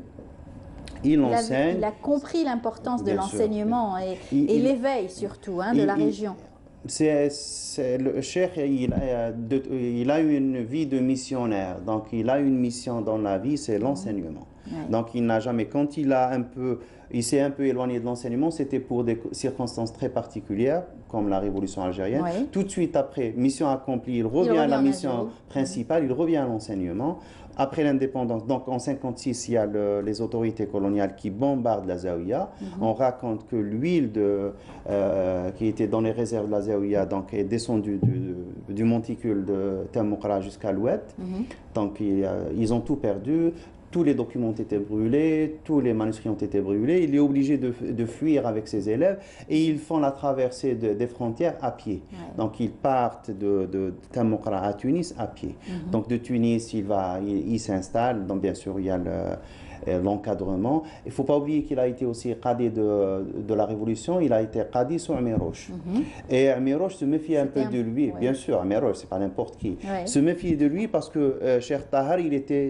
Speaker 18: Il enseigne.
Speaker 1: Il a compris l'importance de l'enseignement et l'éveil surtout de la région.
Speaker 18: Le cheikh, il a une vie de missionnaire, donc il a une mission dans la vie, c'est l'enseignement. Donc il n'a jamais, quand il s'est un peu éloigné de l'enseignement, c'était pour des circonstances très particulières, comme la révolution algérienne. Tout de suite après, mission accomplie, il revient à la mission principale, il revient à l'enseignement. Après l'indépendance, donc en 1956, il y a les autorités coloniales qui bombardent la Zawiya. On raconte que l'huile qui était dans les réserves de la Zawiya donc, est descendue du monticule de Tamoukra jusqu'à l'Oued. Donc ils ont tout perdu. Tous les documents ont été brûlés, tous les manuscrits ont été brûlés. Il est obligé de fuir avec ses élèves et ils font la traversée des frontières à pied. Donc ils partent de Tamoukra à Tunis à pied. Donc de Tunis, il s'installe. Donc bien sûr, il y a l'encadrement. Il ne faut pas oublier qu'il a été aussi qadi de la Révolution, il a été qadi sous Amirouche. Et Amirouche se méfie un peu de lui, bien sûr, Amirouche, c'est pas n'importe qui. Se méfie de lui parce que Cheikh Tahar,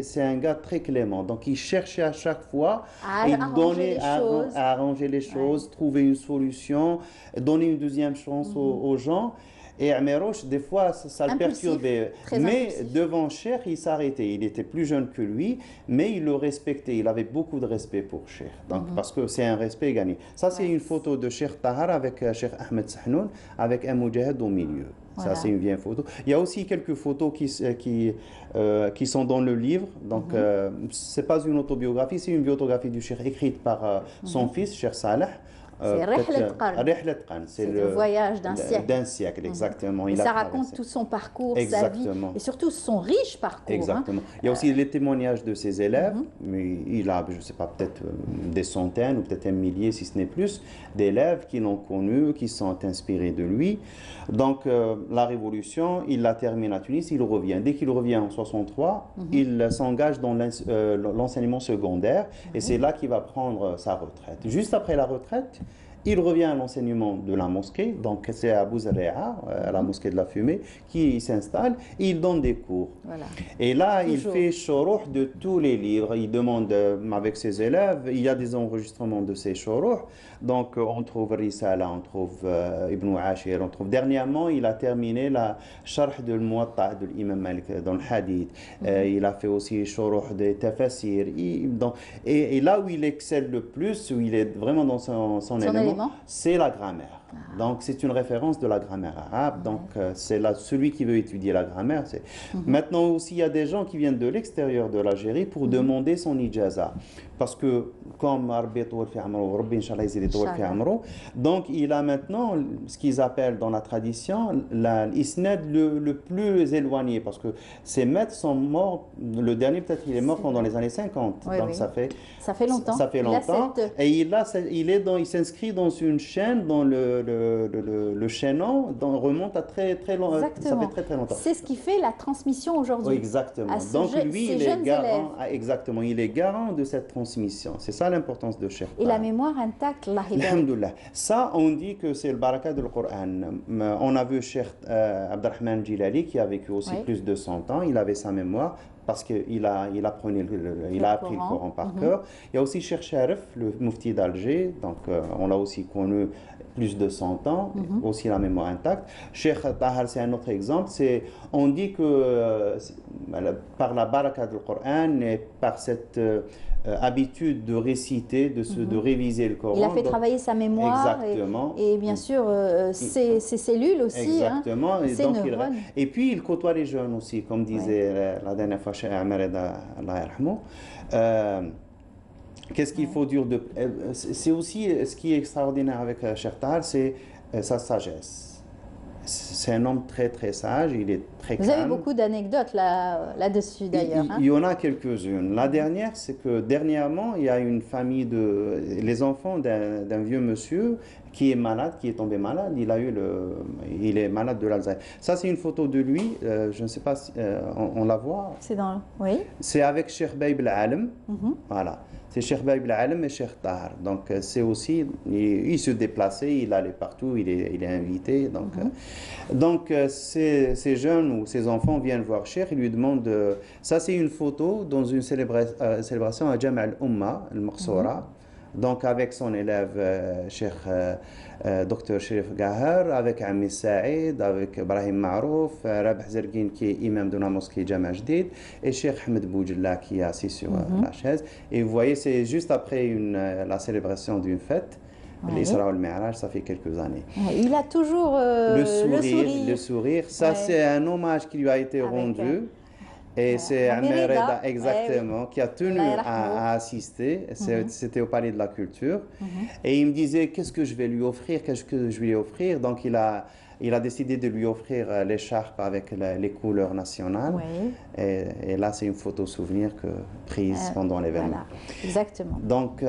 Speaker 18: c'est un gars très clément, donc il cherchait à chaque fois à arranger les choses, trouver une solution, donner une deuxième chance aux gens. Et Amirouche, des fois, ça le perturbait. Mais devant Cheikh, il s'arrêtait. Il était plus jeune que lui, mais il le respectait. Il avait beaucoup de respect pour Cheikh. Donc, parce que c'est un respect gagné. Ça, c'est une photo de Cheikh Tahar avec Cheikh Ahmed Sahnoun, avec un Moudjahid au milieu. Voilà. Ça, c'est une vieille photo. Il y a aussi quelques photos qui sont dans le livre. Donc, ce n'est pas une autobiographie, c'est une biographie du Cheikh écrite par son fils, Cheikh Saleh.
Speaker 1: C'est c'est le voyage d'un siècle.
Speaker 18: D'un siècle, exactement.
Speaker 1: Et ça raconte tout son parcours, sa vie, et surtout son riche parcours.
Speaker 18: Exactement. Il y a aussi les témoignages de ses élèves, mais il a, je ne sais pas, peut-être des centaines ou peut-être un millier, si ce n'est plus, d'élèves qui l'ont connu, qui sont inspirés de lui. Donc, la Révolution, il la termine à Tunis, il revient. Dès qu'il revient en 63, il s'engage dans l'enseignement secondaire, et c'est là qu'il va prendre sa retraite. Juste après la retraite, il revient à l'enseignement de la mosquée, donc c'est à Bouzaréa, à la mosquée de la Fumée, qui s'installe, il donne des cours. Voilà. Et là, il fait shourouh de tous les livres, il demande avec ses élèves, il y a des enregistrements de ces shourouh, donc on trouve Risala, on trouve Ibn Ashir, on trouve dernièrement, il a terminé la Sharh de Muwatta de l'imam Malik dans le hadith, il a fait aussi shourouh des tafasir, et là où il excelle le plus, où il est vraiment dans son élément, c'est la grammaire. Donc, c'est une référence de la grammaire arabe. Donc, c'est celui qui veut étudier la grammaire. Maintenant aussi, il y a des gens qui viennent de l'extérieur de l'Algérie pour demander son ijaza. Parce que, comme donc il a maintenant ce qu'ils appellent dans la tradition l'isnad le plus éloigné. Parce que ses maîtres sont morts, le dernier peut-être il est mort pendant les années 50. Donc ça fait
Speaker 1: longtemps.
Speaker 18: Ça fait longtemps. Et il s'inscrit dans une chaîne, dans le chaînon, remonte à très longtemps. Ça fait très longtemps.
Speaker 1: C'est ce qui fait la transmission aujourd'hui.
Speaker 18: Oui, exactement. Donc lui, il est garant. Exactement, il est garant de cette transmission. C'est ça l'importance de Cheikh.
Speaker 1: Et la mémoire intacte,
Speaker 18: alhamdoulilah. Ça, on dit que c'est le baraka du Coran. On a vu Cheikh Abdelrahman Jilali qui a vécu aussi plus de 100 ans. Il avait sa mémoire parce qu'il a appris le Coran par cœur. Il y a aussi Cheikh Sharif, le mufti d'Alger. Donc, on l'a aussi connu plus de 100 ans, aussi la mémoire intacte. Cheikh Tahar, c'est un autre exemple. On dit que par la baraka du Coran et par cette habitude de réciter, de réviser le Coran.
Speaker 1: Il a fait travailler sa mémoire.
Speaker 18: Exactement.
Speaker 1: Et bien sûr, ses cellules aussi.
Speaker 18: Exactement. Et puis, il côtoie les jeunes aussi, comme disait la dernière fois Cheikh Ahmed Allah yarhamou. Qu'est-ce qu'il faut dire de... C'est aussi ce qui est extraordinaire avec Cheikh Tahar, c'est sa sagesse. C'est un homme très très sage, il est très calme.
Speaker 1: Vous avez beaucoup d'anecdotes là-dessus d'ailleurs.
Speaker 18: Il y en a quelques-unes. La dernière, c'est que dernièrement, il y a une famille les enfants d'un vieux monsieur qui est malade, qui est tombé malade. Il est malade de l'Alzheimer. Ça, c'est une photo de lui. Je ne sais pas si on la voit.
Speaker 1: Oui.
Speaker 18: C'est avec Cheikh Baïb al-Alam. Voilà. C'est Cheikh Baïb al-Alam et Cheikh Tahar. Donc, c'est aussi, il se déplaçait, il allait partout, il est invité. Donc, ces jeunes ou ces enfants viennent voir Cheikh, ils lui demandent. Ça, c'est une photo dans une célébration à Jam' al-Umma, al-Maqsoura. Donc, avec son élève, Cheikh Dr. Sherif Gahar, avec Ami Saïd, avec Ibrahim Marouf, Rabh Zergin qui est imam de la mosquée Jama' Jdid, et Cheikh Ahmed Boujella qui est assis sur la chaise. Et vous voyez, c'est juste après la célébration d'une fête. L'Isra al-Mi'raj, ça fait quelques années.
Speaker 1: Il a toujours
Speaker 18: le sourire. Ça, c'est un hommage qui lui a été rendu. Et c'est Amir Reda, exactement, qui a tenu à assister. C'était au Palais de la Culture. Et il me disait, qu'est-ce que je vais lui offrir, qu'est-ce que je vais lui offrir. Donc, il a décidé de lui offrir l'écharpe avec les couleurs nationales. Et là, c'est une photo souvenir prise pendant l'événement.
Speaker 1: Voilà, exactement.
Speaker 18: Donc,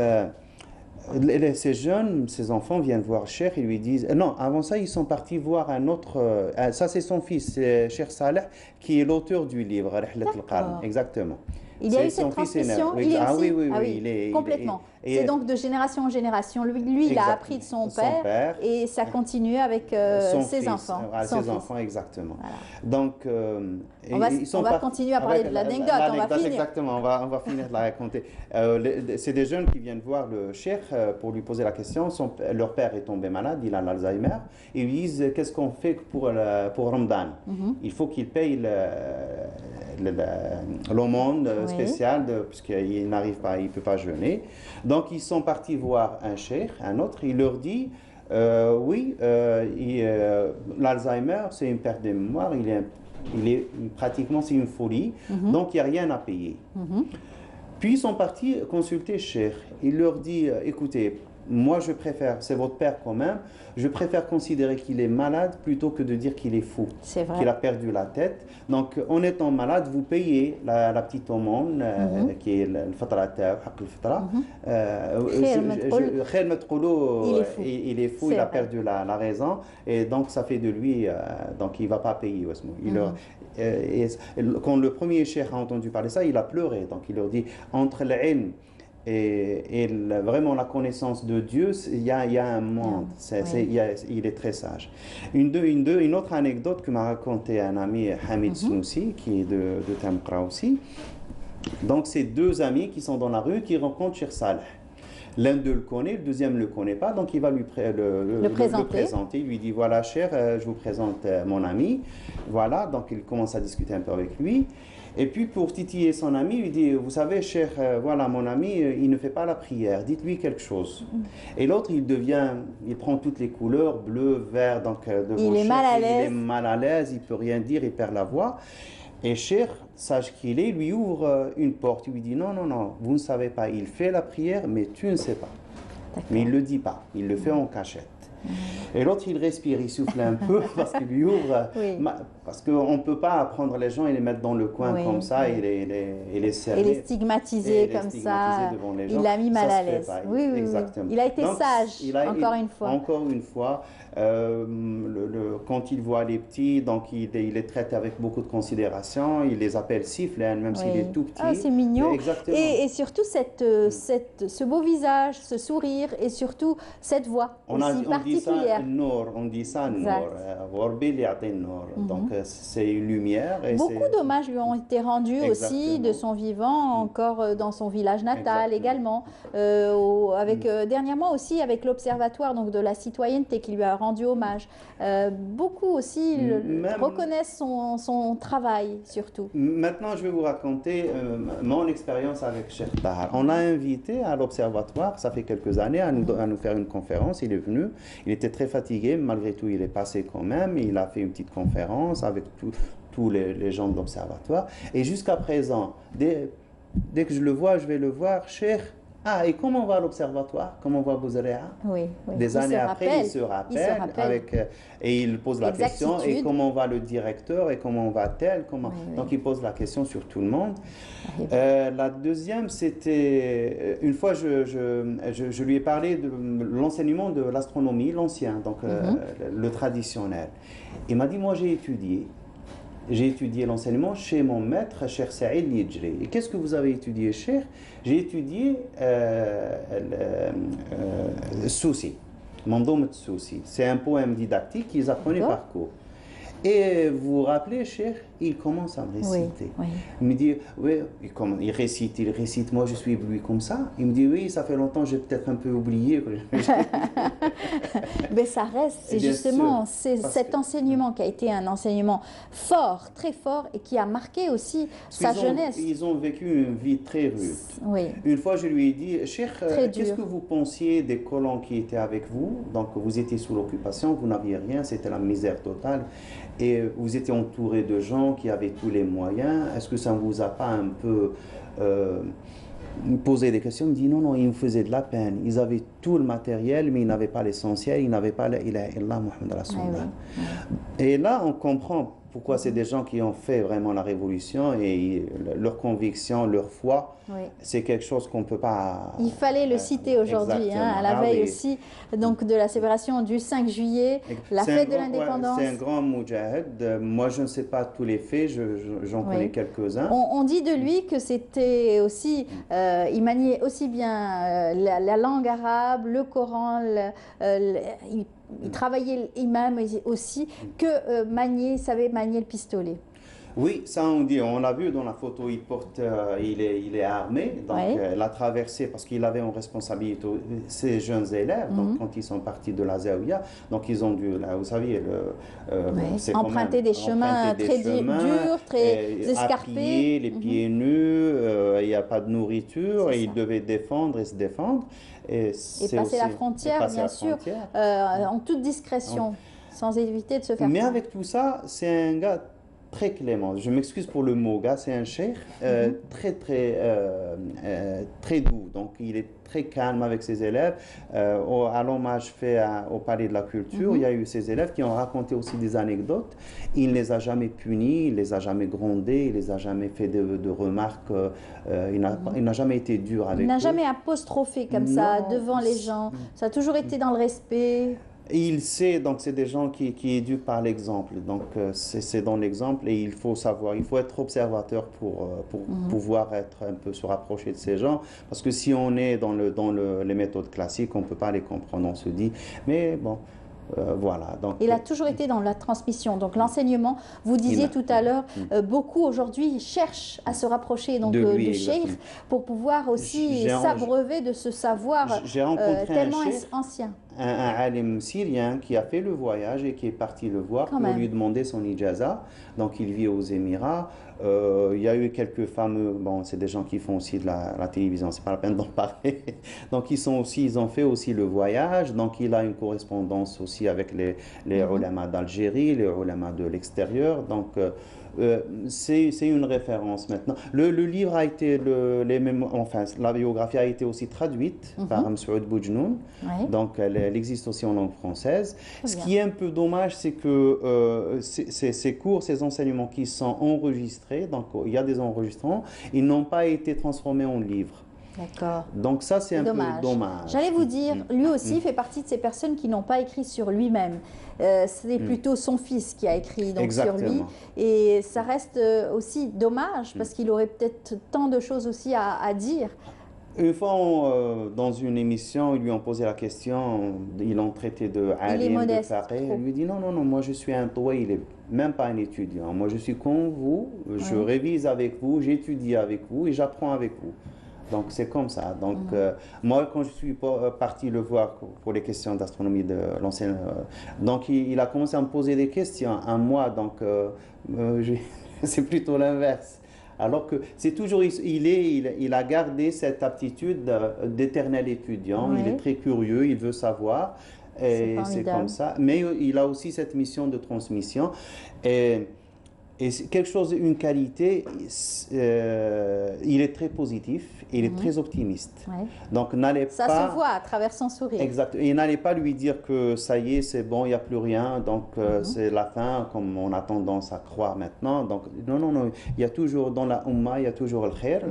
Speaker 18: ces jeunes, ces enfants viennent voir Cheikh et lui disent... Non, avant ça, ils sont partis voir un autre... ça, c'est son fils, Cheikh Saleh, qui est l'auteur du livre, Rihlat al-Qarn. Exactement.
Speaker 1: Il y a eu cette transmission, il est aussi...
Speaker 18: oui,
Speaker 1: complètement. C'est donc de génération en génération. Lui il a appris de son père et ça continue avec ses enfants.
Speaker 18: Ses enfants, exactement. Donc,
Speaker 1: on va continuer à parler de l'anecdote, on va finir.
Speaker 18: Exactement, on va finir de la raconter. C'est des jeunes qui viennent voir le cheikh pour lui poser la question. Leur père est tombé malade, il a l'Alzheimer. Ils lui disent, qu'est-ce qu'on fait pour Ramadan? Il faut qu'il paye l'aumône spéciale puisqu'il n'arrive pas, il ne peut pas jeûner. Donc ils sont partis voir un cheikh, un autre, il leur dit l'Alzheimer c'est une perte de mémoire, il est pratiquement c'est une folie, donc il n'y a rien à payer. Puis ils sont partis consulter le cheikh, il leur dit écoutez, moi je préfère, c'est votre père quand même, je préfère considérer qu'il est malade plutôt que de dire qu'il est fou, qu'il a perdu la tête. Donc en étant malade, vous payez la petite aumône qui est le fatra, il est fou, il a perdu la raison et donc ça fait de lui, donc il ne va pas payer. Quand le premier cheikh a entendu parler ça, il a pleuré, donc il leur dit entre l'ilm et vraiment la connaissance de Dieu, il y a un monde, il est très sage. Une autre anecdote que m'a raconté un ami, Hamid Snoussi, qui est de Tamqra aussi. Donc c'est deux amis qui sont dans la rue, qui rencontrent Cheikh Saleh. L'un d'eux le connaît, le deuxième ne le connaît pas, donc il va le présenter. Il lui dit, voilà, cher, je vous présente mon ami. Voilà, donc il commence à discuter un peu avec lui. Et puis pour titiller son ami, il lui dit, vous savez, cher, voilà, mon ami, il ne fait pas la prière, dites-lui quelque chose. Et l'autre, il prend toutes les couleurs, bleu, vert, donc
Speaker 1: il est mal à l'aise.
Speaker 18: Il est mal à l'aise, il ne peut rien dire, il perd la voix. Et Cheikh, sage qu'il est, lui ouvre une porte, il lui dit, non, vous ne savez pas, il fait la prière, mais tu ne sais pas. Mais il ne le dit pas, il le fait en cachette. Et l'autre, il respire, il souffle un peu parce qu'il lui ouvre. Parce qu'on ne peut pas prendre les gens et les mettre dans le coin comme ça et les servir.
Speaker 1: Et les stigmatiser comme ça. Il l'a mis mal à l'aise. Oui, exactement. Il a été sage, encore une fois.
Speaker 18: Encore une fois. Quand il voit les petits, donc il les traite avec beaucoup de considération, il les appelle Siflan, même s'il est tout petit.
Speaker 1: Ah, c'est mignon. Et surtout ce beau visage, ce sourire et surtout cette voix aussi particulière.
Speaker 18: On dit ça Nour. Donc c'est une lumière.
Speaker 1: Beaucoup d'hommages lui ont été rendus aussi de son vivant, encore dans son village natal également. Dernièrement aussi avec l'Observatoire de la citoyenneté qui lui a rendu hommage. Beaucoup aussi reconnaissent son travail surtout.
Speaker 18: Maintenant, je vais vous raconter mon expérience avec Cheikh Tahar. On l'a invité à l'Observatoire, ça fait quelques années, à nous faire une conférence. Il est venu, il était très fatigué, malgré tout il est passé quand même. Il a fait une petite conférence avec tous les gens de l'Observatoire. Et jusqu'à présent, dès que je le vois, je vais le voir, Cheikh. Ah, et comment va l'Observatoire? Comment va Bouzaréa? Des années après, il se rappelle et il pose la question, et comment va le directeur, et comment va tel, Donc il pose la question sur tout le monde. La deuxième, c'était, une fois je lui ai parlé de l'enseignement de l'astronomie, l'ancien, donc le traditionnel. Il m'a dit, moi j'ai étudié l'enseignement chez mon maître, Cheikh Saïd Nidjri. Et qu'est-ce que vous avez étudié, Cheikh? J'ai étudié Soussi, Mandoum Soussi. C'est un poème didactique qu'ils apprenaient par cours. Et vous vous rappelez, Cheikh, il commence à me réciter. Il me dit, il récite, moi je suis ébloui comme ça. Il me dit, oui, ça fait longtemps, j'ai peut-être un peu oublié.
Speaker 1: Mais ça reste, c'est justement cet enseignement qui a été un enseignement fort, très fort, et qui a marqué aussi sa jeunesse.
Speaker 18: Ils ont vécu une vie très rude. Une fois, je lui ai dit, Cheikh, qu'est-ce que vous pensiez des colons qui étaient avec vous? Donc, vous étiez sous l'occupation, vous n'aviez rien, c'était la misère totale. Et vous étiez entouré de gens qui avaient tous les moyens. Est-ce que ça ne vous a pas un peu posé des questions? Il me dit non, ils me faisaient de la peine. Ils avaient tout le matériel, mais ils n'avaient pas l'essentiel, ils n'avaient pas la ilaha illallah Muhammad Rasulullah. Et là, on comprend Pourquoi c'est des gens qui ont fait vraiment la révolution et leur conviction, leur foi, c'est quelque chose qu'on ne peut pas...
Speaker 1: Il fallait le citer aujourd'hui, à la veille aussi donc, de la célébration du 5 juillet, la fête de l'indépendance.
Speaker 18: C'est un grand moudjahid. Moi, je ne sais pas tous les faits, j'en connais quelques-uns.
Speaker 1: On dit de lui que c'était aussi, il maniait aussi bien la langue arabe, le Coran, il travaillait l'imam aussi, que savait manier le pistolet.
Speaker 18: Oui, ça on dit, on l'a vu dans la photo, il est armé, donc la traversée, parce qu'il avait en responsabilité ces jeunes élèves, donc quand ils sont partis de la Zaouia, donc ils ont dû, là, vous savez,
Speaker 1: emprunter des chemins très durs, très escarpés.
Speaker 18: Les pieds nus, il n'y a pas de nourriture, et ils devaient défendre et se défendre.
Speaker 1: Et passer la frontière, bien sûr, en toute discrétion, sans éviter de se faire...
Speaker 18: Mais avec tout ça, c'est un gars très clément. Je m'excuse pour le mot, gars, c'est un cheikh très doux. Donc, il est très calme avec ses élèves. À l'hommage fait au Palais de la Culture, il y a eu ses élèves qui ont raconté aussi des anecdotes. Il ne les a jamais punis, il ne les a jamais grondés, il ne les a jamais fait de remarques. Il n'a jamais été dur avec eux.
Speaker 1: Il n'a jamais apostrophé comme ça devant les gens. Ça a toujours été dans le respect.
Speaker 18: Il sait, donc c'est des gens qui éduquent par l'exemple. Donc c'est dans l'exemple et il faut savoir, il faut être observateur pour pouvoir un peu se rapprocher de ces gens. Parce que si on est dans les méthodes classiques, on ne peut pas les comprendre. On se dit, mais bon... voilà. Donc,
Speaker 1: il a toujours été dans la transmission, donc l'enseignement. Vous disiez tout à l'heure, beaucoup aujourd'hui cherchent à se rapprocher donc, du cheikh pour pouvoir aussi s'abreuver de ce savoir tellement ancien.
Speaker 18: Un alim syrien qui a fait le voyage et qui est parti le voir pour lui demander son ijaza. Donc il vit aux Émirats. Il y a eu quelques fameux, bon, c'est des gens qui font aussi de la télévision, c'est pas la peine d'en parler. Donc ils ont fait aussi le voyage. Donc il a une correspondance aussi avec les ulama d'Algérie, les ulama de l'extérieur. Donc c'est une référence maintenant. Le livre a été, la biographie a été aussi traduite par Msoud Boujnoun. Donc elle existe aussi en langue française. Ce qui est un peu dommage, c'est que ces cours, ces enseignements qui sont enregistrés, donc il y a des enregistrements, ils n'ont pas été transformés en livre.
Speaker 1: D'accord.
Speaker 18: Donc ça, c'est un peu dommage.
Speaker 1: J'allais vous dire, lui aussi fait partie de ces personnes qui n'ont pas écrit sur lui-même. C'est plutôt son fils qui a écrit donc, sur lui. Et ça reste aussi dommage parce qu'il aurait peut-être tant de choses aussi à dire.
Speaker 18: Une fois, dans une émission, ils lui ont posé la question, ils l'ont traité de alim, de faqih. Il lui dit non, moi je suis un toit, il n'est même pas un étudiant. Moi je suis comme vous, je révise avec vous, j'étudie avec vous et j'apprends avec vous. Donc c'est comme ça. Donc moi quand je suis parti le voir pour les questions d'astronomie de l'ancien, donc il a commencé à me poser des questions à moi. Donc c'est plutôt l'inverse. Alors que c'est toujours, il a gardé cette aptitude d'éternel étudiant. Il est très curieux, il veut savoir. Et c'est comme ça. Mais il a aussi cette mission de transmission. Et c'est quelque chose, une qualité, il est très positif, il est très optimiste. Donc
Speaker 1: ça se voit à travers son sourire.
Speaker 18: Exact. Et n'allez pas lui dire que ça y est, c'est bon, il n'y a plus rien, donc c'est la fin, comme on a tendance à croire maintenant. Donc non, il y a toujours dans la Ummah, il y a toujours le khair.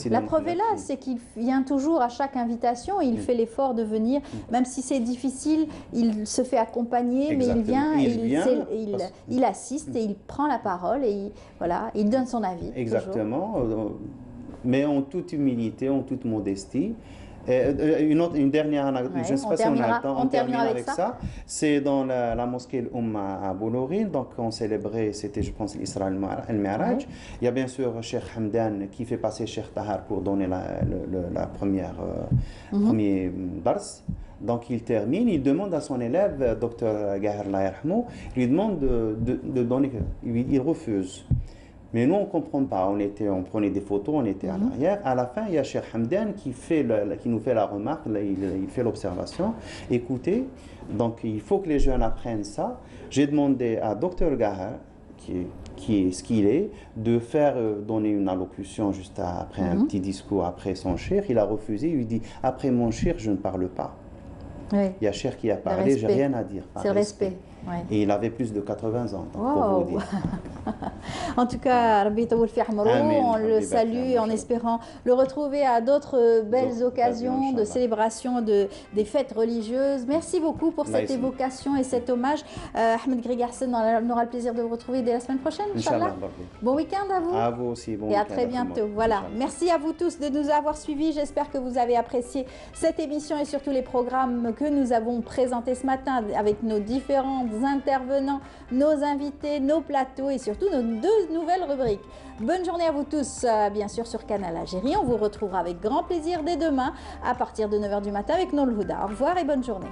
Speaker 1: La preuve est là, c'est qu'il vient toujours à chaque invitation, il fait l'effort de venir, même si c'est difficile, il se fait accompagner, mais il assiste et il prend la parole. Et il donne son avis.
Speaker 18: Exactement, mais en toute humilité, en toute modestie. Une dernière anecdote, je ne sais pas si on a le temps, on termine avec ça. C'est dans la mosquée Al-Umma à Boulourine, donc on célébrait, c'était je pense l'Isra al-Mi'raj. Il y a bien sûr Cheikh Hamdan qui fait passer Cheikh Tahar pour donner la premier dars. Donc il termine, il demande à son élève, Dr Gahar Layarhmou, il lui demande de donner, il refuse. Mais nous on ne comprend pas, on prenait des photos, on était à l'arrière. À la fin, il y a Cheikh Hamdan qui nous fait la remarque, il fait l'observation. Écoutez, donc il faut que les jeunes apprennent ça. J'ai demandé à Dr Gahar, qui est ce qu'il est, de faire donner une allocution juste après un petit discours après son cheikh. Il a refusé, il lui dit, après mon cheikh, je ne parle pas. Yacher qui a parlé, j'ai rien à dire.
Speaker 1: C'est le respect.
Speaker 18: Ouais. Et il avait plus de 80 ans, pour vous dire.
Speaker 1: En tout cas, Rabbi Taoul fi Ahmarou, on le salue en espérant le retrouver à d'autres belles occasions de célébration des fêtes religieuses. Merci beaucoup pour cette évocation et cet hommage. Ahmed Grega Hassan, on aura le plaisir de vous retrouver dès la semaine prochaine, Inch'Allah. Bon week-end à vous.
Speaker 18: À vous aussi, bon
Speaker 1: et à très bientôt. Voilà. Merci à vous tous de nous avoir suivis. J'espère que vous avez apprécié cette émission et surtout les programmes que nous avons présentés ce matin avec nos différents intervenants, nos invités, nos plateaux et surtout nos 2 nouvelles rubriques. Bonne journée à vous tous, bien sûr sur Canal Algérie. On vous retrouvera avec grand plaisir dès demain à partir de 9h du matin avec Nour Houda. Au revoir et bonne journée.